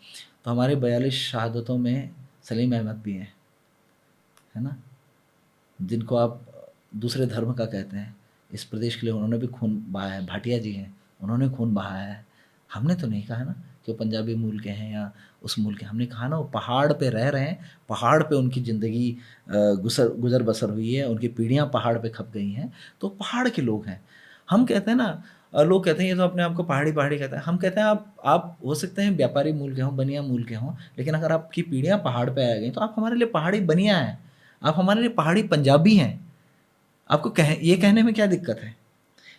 तो हमारे 42 शहादतों में सलीम अहमद भी हैं, है ना, जिनको आप दूसरे धर्म का कहते हैं। इस प्रदेश के लिए उन्होंने भी खून बहाया है। भाटिया जी हैं, उन्होंने खून बहाया है। हमने तो नहीं कहा ना कि वो पंजाबी मूल के हैं या उस मूल के। हमने कहा ना वो पहाड़ पे रह रहे हैं, पहाड़ पे उनकी ज़िंदगी गुजर बसर हुई है, उनकी पीढ़ियाँ पहाड़ पे खप गई हैं, तो पहाड़ के लोग हैं। हम कहते हैं ना, लोग कहते हैं ये तो अपने आप को पहाड़ी पहाड़ी कहते हैं। हम कहते हैं आप हो सकते हैं व्यापारी मूल के हों, बनिया मूल के हों, लेकिन अगर आपकी पीढ़ियाँ पहाड़ पे आ गई तो आप हमारे लिए पहाड़ी बनिया हैं, आप हमारे लिए पहाड़ी पंजाबी हैं। आपको ये कहने में क्या दिक्कत है?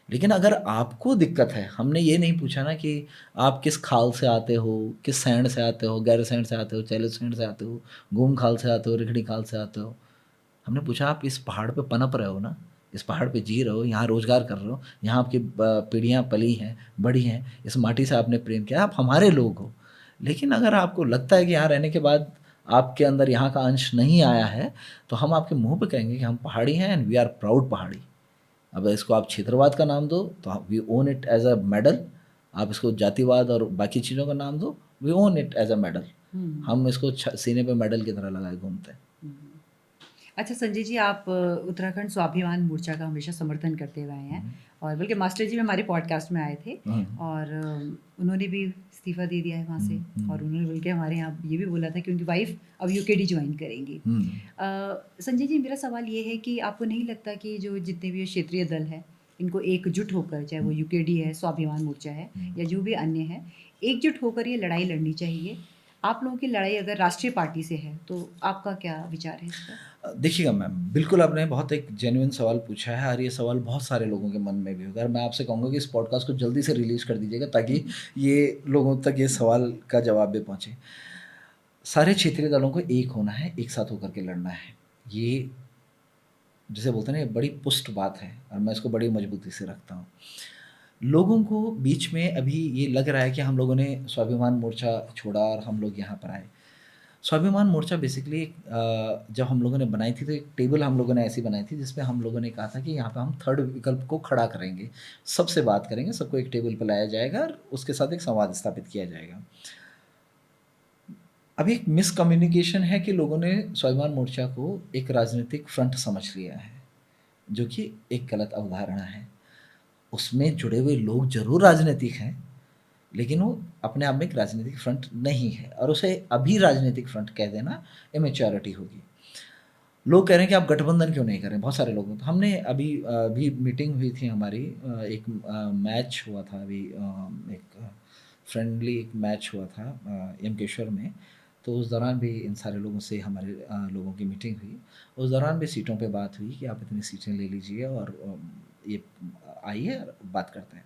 लेकिन अगर आपको दिक्कत है, हमने ये नहीं पूछा ना कि आप किस खाल से आते हो, किस सैंड से आते हो, गैरसैंण से आते हो, चैलेसैंण से आते हो, घूम खाल से आते हो, रिखड़ी खाल से आते हो। हमने पूछा आप इस पहाड़ पे पनप रहे हो ना, इस पहाड़ पे जी रहे हो, यहाँ रोज़गार कर रहे हो, यहाँ आपकी पीढ़ियाँ पली हैं, बड़ी हैं, इस माटी से आपने प्रेम किया, आप हमारे लोग हो। लेकिन अगर आपको लगता है कि यहाँ रहने के बाद आपके अंदर यहाँ का अंश नहीं आया है, तो हम आपके मुँह पे कहेंगे कि हम पहाड़ी हैं एंड वी आर प्राउड पहाड़ी। अब इसको आप क्षेत्रवाद का नाम दो तो we own it as a medal, आप इसको जातिवाद और बाकी चीज़ों का नाम दो, we own it as a medal. हम इसको सीने पे मेडल की तरह लगाए घूमते हैं। अच्छा संजय जी, आप उत्तराखंड स्वाभिमान मोर्चा का हमेशा समर्थन करते हुए आए हैं, और बल्कि मास्टर जी भी हमारे पॉडकास्ट में आए थे और उन्होंने भी इस्तीफा दे दिया है वहाँ से, और उन्होंने बल्कि हमारे यहाँ ये भी बोला था कि उनकी वाइफ अब यूकेडी ज्वाइन करेंगी। संजय जी, मेरा सवाल ये है कि आपको नहीं लगता कि जो जितने भी क्षेत्रीय दल है, इनको एकजुट होकर, चाहे वो यूकेडी है, स्वाभिमान मोर्चा है या जो भी अन्य है, एकजुट होकर ये लड़ाई लड़नी चाहिए? आप लोगों की लड़ाई अगर राष्ट्रीय पार्टी से है तो आपका क्या विचार है इस पर? देखिएगा मैम, बिल्कुल आपने बहुत एक जेन्युइन सवाल पूछा है और ये सवाल बहुत सारे लोगों के मन में भी होगा। मैं आपसे कहूँगा कि इस पॉडकास्ट को जल्दी से रिलीज कर दीजिएगा ताकि ये लोगों तक ये सवाल का जवाब भी पहुँचे। सारे क्षेत्रीय दलों को एक होना है, एक साथ होकर के लड़ना है। ये जिसे बोलते हैं ना, बड़ी पुष्ट बात है और मैं इसको बड़ी मजबूती से रखता हूँ। लोगों को बीच में अभी ये लग रहा है कि हम लोगों ने स्वाभिमान मोर्चा छोड़ा और हम लोग यहाँ पर आए। स्वाभिमान मोर्चा बेसिकली जब हम लोगों ने बनाई थी तो एक टेबल हम लोगों ने ऐसी बनाई थी जिसमें हम लोगों ने कहा था कि यहाँ पे हम थर्ड विकल्प को खड़ा करेंगे, सबसे बात करेंगे, सबको एक टेबल पर लाया जाएगा और उसके साथ एक संवाद स्थापित किया जाएगा। अभी एक मिसकम्युनिकेशन है कि लोगों ने स्वाभिमान मोर्चा को एक राजनीतिक फ्रंट समझ लिया है, जो कि एक गलत अवधारणा है। उसमें जुड़े हुए लोग जरूर राजनीतिक हैं, लेकिन वो अपने आप में एक राजनीतिक फ्रंट नहीं है, और उसे अभी राजनीतिक फ्रंट कह देना इमेच्योरिटी होगी। लोग कह रहे हैं कि आप गठबंधन क्यों नहीं करें, बहुत सारे लोग। तो हमने अभी मीटिंग हुई थी हमारी, एक मैच हुआ था अभी, एक फ्रेंडली एक मैच हुआ था यमकेश्वर में। तो उस दौरान भी इन सारे लोगों से हमारे लोगों की मीटिंग हुई। उस दौरान भी सीटों पे बात हुई कि आप इतनी सीटें ले लीजिए और ये आइए और बात करते हैं।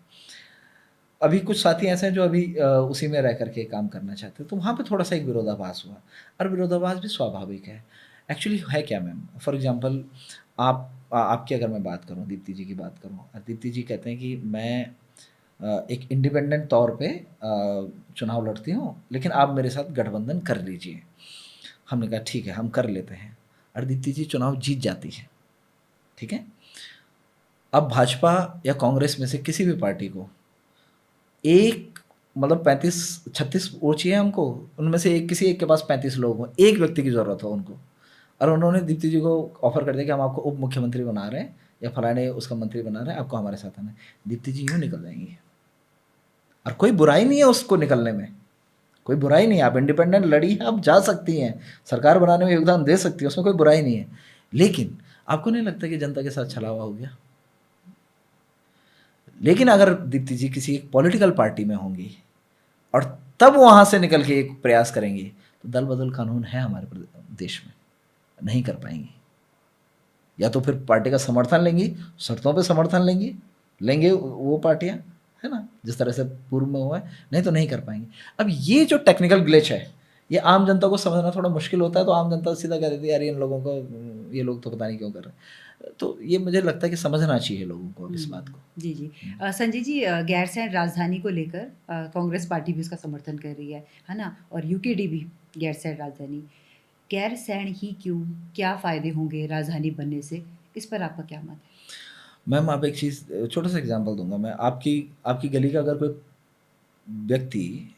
अभी कुछ साथी ऐसे हैं जो अभी उसी में रह करके काम करना चाहते हैं, तो वहाँ पे थोड़ा सा एक विरोधाभास हुआ, और विरोधाभास भी स्वाभाविक है। एक्चुअली है क्या मैम, फॉर एग्जांपल आपकी अगर मैं बात करूँ, दीप्ति जी की बात करूँ, और दीप्ति जी कहते हैं कि मैं एक इंडिपेंडेंट तौर पे चुनाव लड़ती हूँ, लेकिन आप मेरे साथ गठबंधन कर लीजिए। हमने कहा ठीक है, हम कर लेते हैं, और दीप्ति जी चुनाव जीत जाती है, ठीक है। अब भाजपा या कांग्रेस में से किसी भी पार्टी को एक मतलब 35-36 वोट चाहिए हमको, उनमें से किसी एक के पास 35 लोग हों, एक व्यक्ति की ज़रूरत हो उनको, और उन्होंने दीप्ति जी को ऑफर कर दिया कि हम आपको उप मुख्यमंत्री बना रहे हैं या फलाने उसका मंत्री बना रहे हैं, आपको हमारे साथ आना है। दीप्ति जी यूँ निकल जाएंगी, और कोई बुराई नहीं है उसको निकलने में, कोई बुराई नहीं है। आप इंडिपेंडेंट लड़ी हैं, आप जा सकती हैं, सरकार बनाने में योगदान दे सकती है, उसमें कोई बुराई नहीं है। लेकिन आपको नहीं लगता कि जनता के साथ छलावा हो गया? लेकिन अगर दीप्ति जी किसी एक पॉलिटिकल पार्टी में होंगी और तब वहाँ से निकल के एक प्रयास करेंगी, तो दल बदल कानून है हमारे देश में, नहीं कर पाएंगी। या तो फिर पार्टी का समर्थन लेंगी, शर्तों पे समर्थन लेंगे वो पार्टियाँ, है ना, जिस तरह से पूर्व में हुआ है, नहीं तो नहीं कर पाएंगे। अब ये जो टेक्निकल ग्लिच है, ये आम जनता को समझना थोड़ा मुश्किल होता है, तो आम जनता सीधा कह देती है यार इन लोगों को, ये लोग तो पता नहीं क्यों कर रहे हैं। तो ये मुझे लगता है कि समझना चाहिए लोगों को इस बात को। जी जी। संजय जी, गैरसैंण राजधानी को लेकर कांग्रेस पार्टी भी उसका समर्थन कर रही है ना, और यूकेडी भी गैरसैंण राजधानी। गैरसैंण ही क्यों, क्या फ़ायदे होंगे राजधानी बनने से, इस पर आपका क्या मत है? मैम आप एक चीज़, छोटा सा एग्जांपल दूंगा मैं। आपकी गली का अगर कोई व्यक्ति,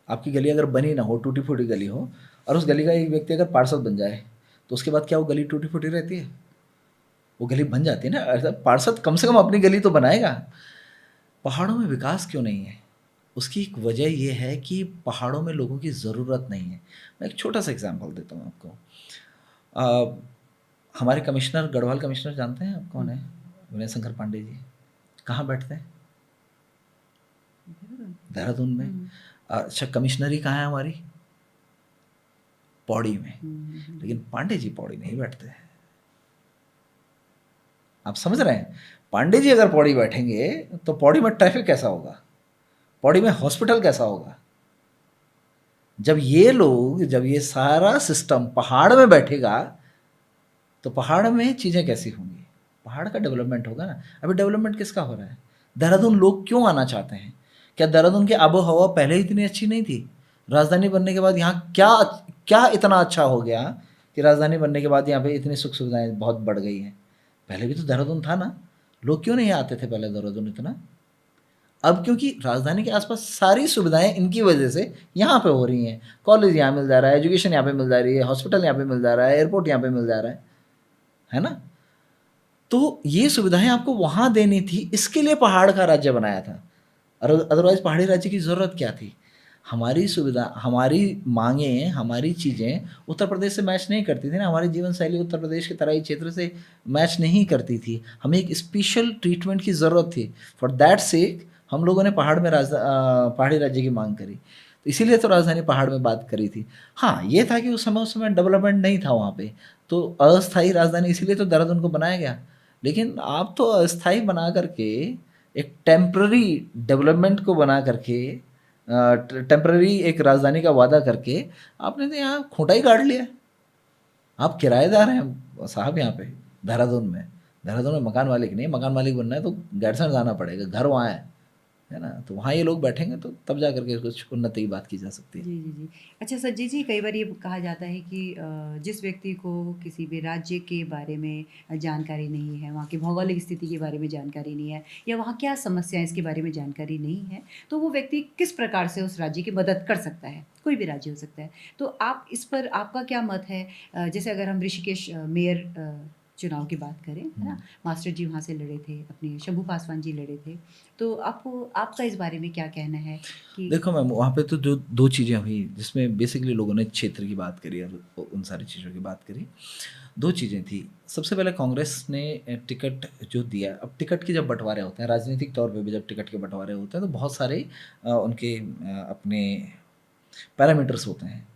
आपकी गली अगर बनी ना हो, टूटी फूटी गली हो, और उस गली का एक व्यक्ति अगर पार्षद बन जाए, तो उसके बाद क्या वो गली टूटी फूटी रहती है? वो गली बन जाती है ना। पार्षद कम से कम अपनी गली तो बनाएगा। पहाड़ों में विकास क्यों नहीं है? उसकी एक वजह ये है कि पहाड़ों में लोगों की ज़रूरत नहीं है। मैं एक छोटा सा एग्जांपल देता हूँ आपको। हमारे कमिश्नर, गढ़वाल कमिश्नर जानते हैं आप कौन है? विनय शंकर पांडे जी। कहाँ बैठते हैं? देहरादून में। अच्छा, कमिश्नरी कहाँ है हमारी? पौड़ी में। लेकिन पांडे जी पौड़ी नहीं बैठते हैं। आप समझ रहे हैं? पांडे जी अगर पौड़ी बैठेंगे तो पौड़ी में ट्रैफिक कैसा होगा, पौड़ी में हॉस्पिटल कैसा होगा? जब ये सारा सिस्टम पहाड़ में बैठेगा तो पहाड़ में चीज़ें कैसी होंगी? पहाड़ का डेवलपमेंट होगा ना। अभी डेवलपमेंट किसका हो रहा है? देहरादून लोग क्यों आना चाहते हैं? क्या देहरादून की आबो हवा पहले इतनी अच्छी नहीं थी? राजधानी बनने के बाद यहाँ क्या क्या इतना अच्छा हो गया कि राजधानी बनने के बाद यहाँ पे इतनी सुख सुविधाएं बहुत बढ़ गई हैं? पहले भी तो देहरादून था ना। लोग क्यों नहीं आते थे पहले देहरादून इतना? अब क्योंकि राजधानी के आसपास सारी सुविधाएं इनकी वजह से यहाँ पे हो रही हैं। कॉलेज यहाँ मिल जा रहा है, एजुकेशन यहाँ पे मिल जा रही है, हॉस्पिटल यहाँ पे मिल जा रहा है, एयरपोर्ट यहाँ पे मिल जा रहा है ना। तो ये सुविधाएं आपको वहाँ देनी थी, इसके लिए पहाड़ का राज्य बनाया था। और अदरवाइज पहाड़ी राज्य की ज़रूरत क्या थी? हमारी सुविधा, हमारी मांगें, हमारी चीज़ें उत्तर प्रदेश से मैच नहीं करती थी ना। हमारी जीवन शैली उत्तर प्रदेश के तराई क्षेत्र से मैच नहीं करती थी। हमें एक स्पेशल ट्रीटमेंट की ज़रूरत थी। फॉर दैट सेक हम लोगों ने पहाड़ी राज्य की मांग करी। तो इसीलिए तो राजधानी पहाड़ में बात करी थी। हाँ, ये था कि उस समय डेवलपमेंट नहीं था वहाँ पे, तो अस्थायी राजधानी इसीलिए तो देहरादून को बनाया गया। लेकिन आप तो अस्थायी बना करके, एक टेम्प्ररी डेवलपमेंट को बना करके, टेम्प्ररी एक राजधानी का वादा करके आपने तो यहाँ खूंटा ही काट लिया। आप किराएदार हैं साहब यहाँ पे देहरादून में। देहरादून में मकान मालिक नहीं। मकान मालिक बनना है तो गैरसैंण जाना पड़ेगा, घर वहाँ है है ना। तो वहाँ ये लोग बैठेंगे तो तब जा करके कुछ उन्नति की बात की जा सकती है। जी, जी, जी। अच्छा संजय जी, कई बार ये कहा जाता है कि जिस व्यक्ति को किसी भी राज्य के बारे में जानकारी नहीं है, वहाँ की भौगोलिक स्थिति के बारे में जानकारी नहीं है या वहाँ क्या समस्या है इसके बारे में जानकारी नहीं है, तो वो व्यक्ति किस प्रकार से उस राज्य की मदद कर सकता है? कोई भी राज्य हो सकता है। तो आप इस पर आपका क्या मत है? जैसे अगर हम ऋषिकेश मेयर चुनाव की बात करें, है ना? मास्टर जी वहाँ से लड़े थे, अपने शंभू पासवान जी लड़े थे। तो आपका इस बारे में क्या कहना है कि देखो मैम, वहाँ पे तो जो 2 चीज़ें हुई जिसमें बेसिकली लोगों ने क्षेत्र की बात करी और उन सारी चीज़ों की बात करी। 2 चीज़ें थी। सबसे पहले कांग्रेस ने टिकट जो दिया, अब टिकट के जब बँटवारे होते हैं, राजनीतिक तौर पे भी जब टिकट के बँटवारे होते हैं तो बहुत सारे उनके अपने पैरामीटर्स होते हैं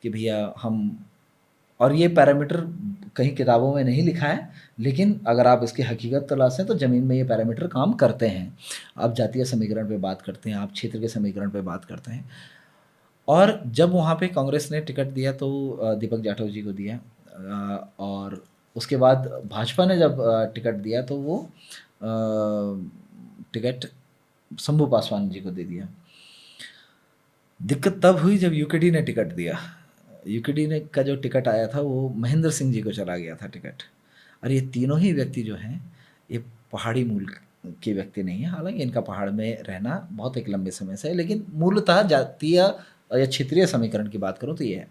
कि भैया हम, और ये पैरामीटर कहीं किताबों में नहीं लिखा है, लेकिन अगर आप इसकी हकीकत तलाशें तो ज़मीन में ये पैरामीटर काम करते हैं। आप जातीय समीकरण पे बात करते हैं, आप क्षेत्र के समीकरण पे बात करते हैं। और जब वहाँ पे कांग्रेस ने टिकट दिया तो दीपक जाटव जी को दिया, और उसके बाद भाजपा ने जब टिकट दिया तो वो टिकट शंभू पासवान जी को दे दिया। दिक्कत तब हुई जब यूकेडी ने टिकट दिया। यूकेडी ने का जो टिकट आया था वो महेंद्र सिंह जी को चला गया था टिकट। और ये तीनों ही व्यक्ति जो हैं ये पहाड़ी मूल के व्यक्ति नहीं है, हालांकि इनका पहाड़ में रहना बहुत एक लंबे समय से है, लेकिन मूलतः जातीय या क्षेत्रीय समीकरण की बात करूँ तो ये है।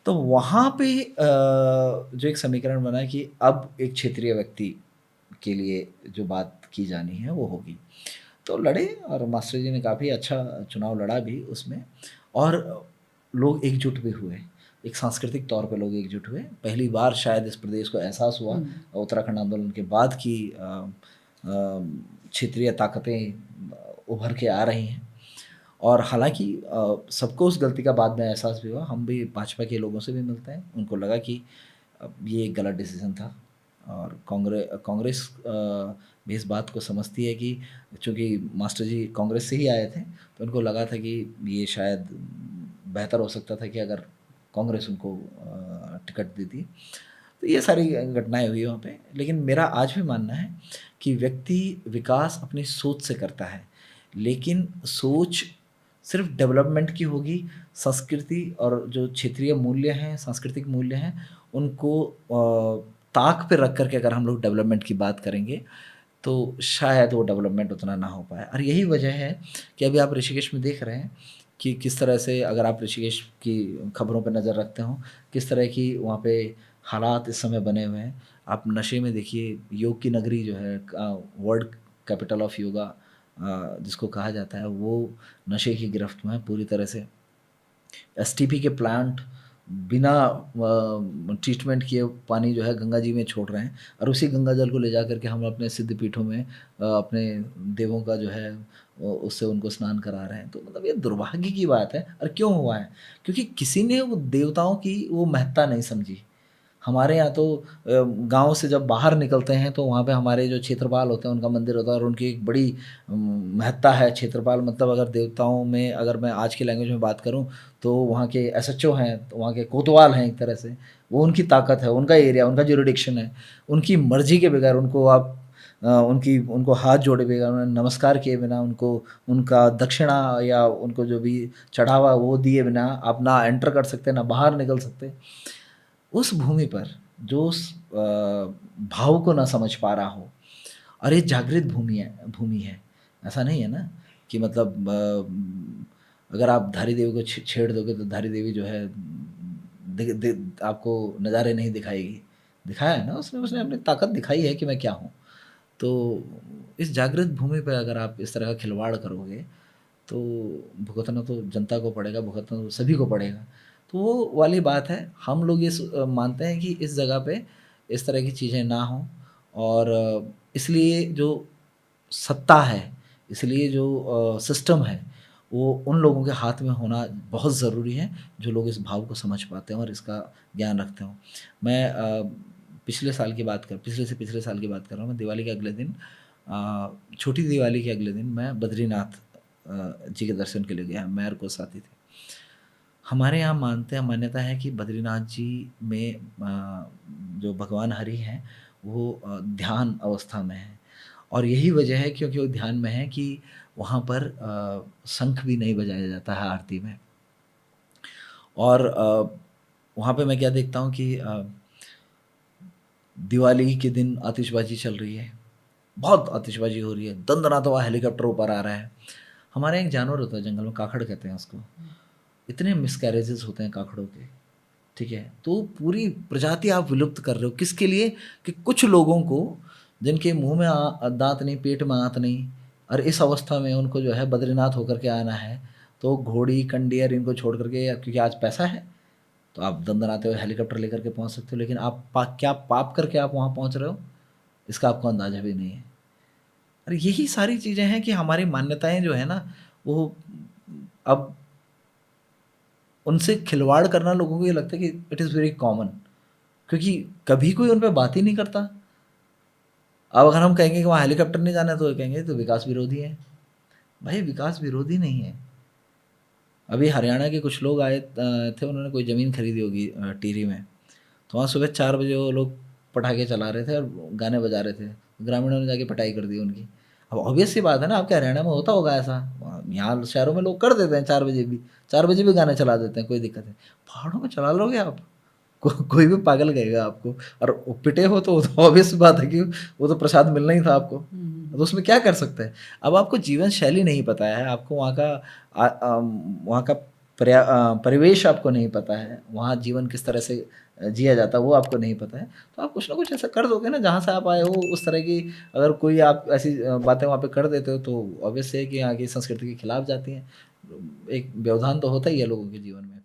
तो वहाँ पे जो एक समीकरण बना कि अब एक क्षेत्रीय व्यक्ति के लिए जो बात की जानी है वो होगी, तो लड़े और मास्टर जी ने काफ़ी अच्छा चुनाव लड़ा भी उसमें, और लोग एकजुट भी हुए। एक सांस्कृतिक तौर पे लोग एकजुट हुए। पहली बार शायद इस प्रदेश को एहसास हुआ उत्तराखंड आंदोलन के बाद की क्षेत्रीय ताकतें उभर के आ रही हैं। और हालांकि सबको उस गलती का बाद में एहसास भी हुआ। हम भी भाजपा के लोगों से भी मिलते हैं, उनको लगा कि ये एक गलत डिसीज़न था। और कांग्रेस भी इस बात को समझती है कि चूँकि मास्टर जी कांग्रेस से ही आए थे तो उनको लगा था कि ये शायद बेहतर हो सकता था कि अगर कांग्रेस उनको टिकट देती। तो ये सारी घटनाएं हुई वहाँ पे। लेकिन मेरा आज भी मानना है कि व्यक्ति विकास अपनी सोच से करता है, लेकिन सोच सिर्फ डेवलपमेंट की होगी, संस्कृति और जो क्षेत्रीय मूल्य हैं, सांस्कृतिक मूल्य हैं, उनको ताक पे रख करके अगर हम लोग डेवलपमेंट की बात करेंगे तो शायद वो डेवलपमेंट उतना ना हो पाए। और यही वजह है कि अभी आप ऋषिकेश में देख रहे हैं कि किस तरह से, अगर आप ऋषिकेश की खबरों पर नज़र रखते हो, किस तरह की वहाँ पे हालात इस समय बने हुए हैं। आप नशे में देखिए, योग की नगरी जो है, वर्ल्ड कैपिटल ऑफ योगा जिसको कहा जाता है, वो नशे की गिरफ्त में है पूरी तरह से। एसटीपी के प्लांट बिना ट्रीटमेंट किए पानी जो है गंगा जी में छोड़ रहे हैं, और उसी गंगा जल को ले जा करके हम अपने सिद्ध पीठों में अपने देवों का जो है उससे उनको स्नान करा रहे हैं। तो मतलब ये दुर्भाग्य की बात है। और क्यों हुआ है? क्योंकि किसी ने वो देवताओं की वो महत्ता नहीं समझी। हमारे यहाँ तो गाँव से जब बाहर निकलते हैं तो वहाँ पे हमारे जो क्षेत्रपाल होते हैं उनका मंदिर होता है, और उनकी एक बड़ी महत्ता है। क्षेत्रपाल मतलब अगर देवताओं में, अगर मैं आज की लैंग्वेज में बात करूँ तो वहाँ के एसएचओ हैं, तो वहाँ के कोतवाल हैं एक तरह से। वो उनकी ताकत है, उनका एरिया, उनका ज्यूरिडिक्शन है। उनकी मर्जी के बगैर उनको आप उनको हाथ जोड़े बगैर, उन्हें नमस्कार किए बिना, उनको उनका दक्षिणा या उनको जो भी चढ़ावा वो दिए बिना आप ना एंटर कर सकते, ना बाहर निकल सकते। उस भूमि पर जो उस भाव को ना समझ पा रहा हो, और ये जागृत भूमि है, ऐसा नहीं है ना कि मतलब अगर आप धारी देवी को छेड़ दोगे तो धारी देवी जो है आपको नज़ारे नहीं दिखाएगी। दिखाया है ना उसने अपनी ताकत दिखाई है कि मैं क्या हूँ। तो इस जागृत भूमि पर अगर आप इस तरह का खिलवाड़ करोगे तो भुगतना तो जनता को पड़ेगा, भुगतना तो सभी को पड़ेगा। तो वो वाली बात है। हम लोग ये मानते हैं कि इस जगह पे इस तरह की चीज़ें ना हों, और इसलिए जो सत्ता है, इसलिए जो सिस्टम है, वो उन लोगों के हाथ में होना बहुत ज़रूरी है जो लोग इस भाव को समझ पाते हैं और इसका ज्ञान रखते हों। मैं पिछले साल की बात पिछले से पिछले साल की बात कर रहा हूँ। मैं दिवाली के अगले दिन, छोटी दिवाली के अगले दिन मैं बद्रीनाथ जी के दर्शन के लिए गया। मैं और कुछ साथी थे। हमारे यहाँ मान्यता है कि बद्रीनाथ जी में जो भगवान हरि हैं वो ध्यान अवस्था में हैं, और यही वजह है क्योंकि वो ध्यान में है कि वहाँ पर शंख भी नहीं बजाया जाता है आरती में। और वहाँ पे मैं क्या देखता हूँ कि दिवाली के दिन आतिशबाजी चल रही है, बहुत आतिशबाजी हो रही है, दंदनाता हुआ हेलीकॉप्टर ऊपर आ रहा है। हमारे यहाँ एक जानवर होता है जंगल में, काखड़ कहते हैं उसको। इतने मिसकैरेजेस होते हैं काखड़ों के, ठीक है। तो पूरी प्रजाति आप विलुप्त कर रहे हो, किसके लिए? कि कुछ लोगों को जिनके मुंह में दांत नहीं, पेट में आंत नहीं, और इस अवस्था में उनको जो है बद्रीनाथ होकर के आना है, तो घोड़ी कंडियर इनको छोड़ करके, क्योंकि आज पैसा है तो आप दंदनाते हुए हेलीकॉप्टर लेकर के पहुंच सकते हो, लेकिन आप क्या पाप करके आप वहाँ पहुंच रहे हो, इसका आपको अंदाजा भी नहीं है। अरे यही सारी चीज़ें हैं कि हमारी मान्यताएं जो है ना, वो अब उनसे खिलवाड़ करना लोगों को ये लगता है कि इट इज़ वेरी कॉमन, क्योंकि कभी कोई उन पे बात ही नहीं करता। अब अगर हम कहेंगे कि वहाँ हेलीकॉप्टर नहीं जाना है, तो कहेंगे तो विकास विरोधी है। भाई विकास विरोधी नहीं है। अभी हरियाणा के कुछ लोग आए थे, उन्होंने कोई ज़मीन खरीदी होगी टिहरी में, तो वहाँ सुबह 4 बजे वो लोग पटाखे चला रहे थे और गाने बजा रहे थे, ग्रामीणों ने जाके पिटाई कर दी उनकी। अब ऑब्वियस सी बात है ना, आपके हरियाणा में होता होगा ऐसा, यहाँ शहरों में लोग कर देते हैं 4 बजे भी, 4 बजे भी गाने चला देते हैं, कोई दिक्कत है। पहाड़ों में चला लोगे आप? कोई भी पागल कहेगा आपको। और पिटे हो तो ऑब्वियस बात है कि वो तो प्रसाद मिलना ही था आपको, तो उसमें क्या कर सकते हैं। अब आपको जीवन शैली नहीं पता है, आपको वहाँ का परिवेश आपको नहीं पता है, वहाँ जीवन किस तरह से जिया जाता है वो आपको नहीं पता है, तो आप कुछ ना कुछ ऐसा कर दोगे ना, जहाँ से आप आए हो उस तरह की अगर कोई आप ऐसी बातें वहाँ पे कर देते हो, तो ऑब्वियस है कि यहाँ की संस्कृति के खिलाफ जाती हैं। एक व्यवधान तो होता ही है लोगों के जीवन में।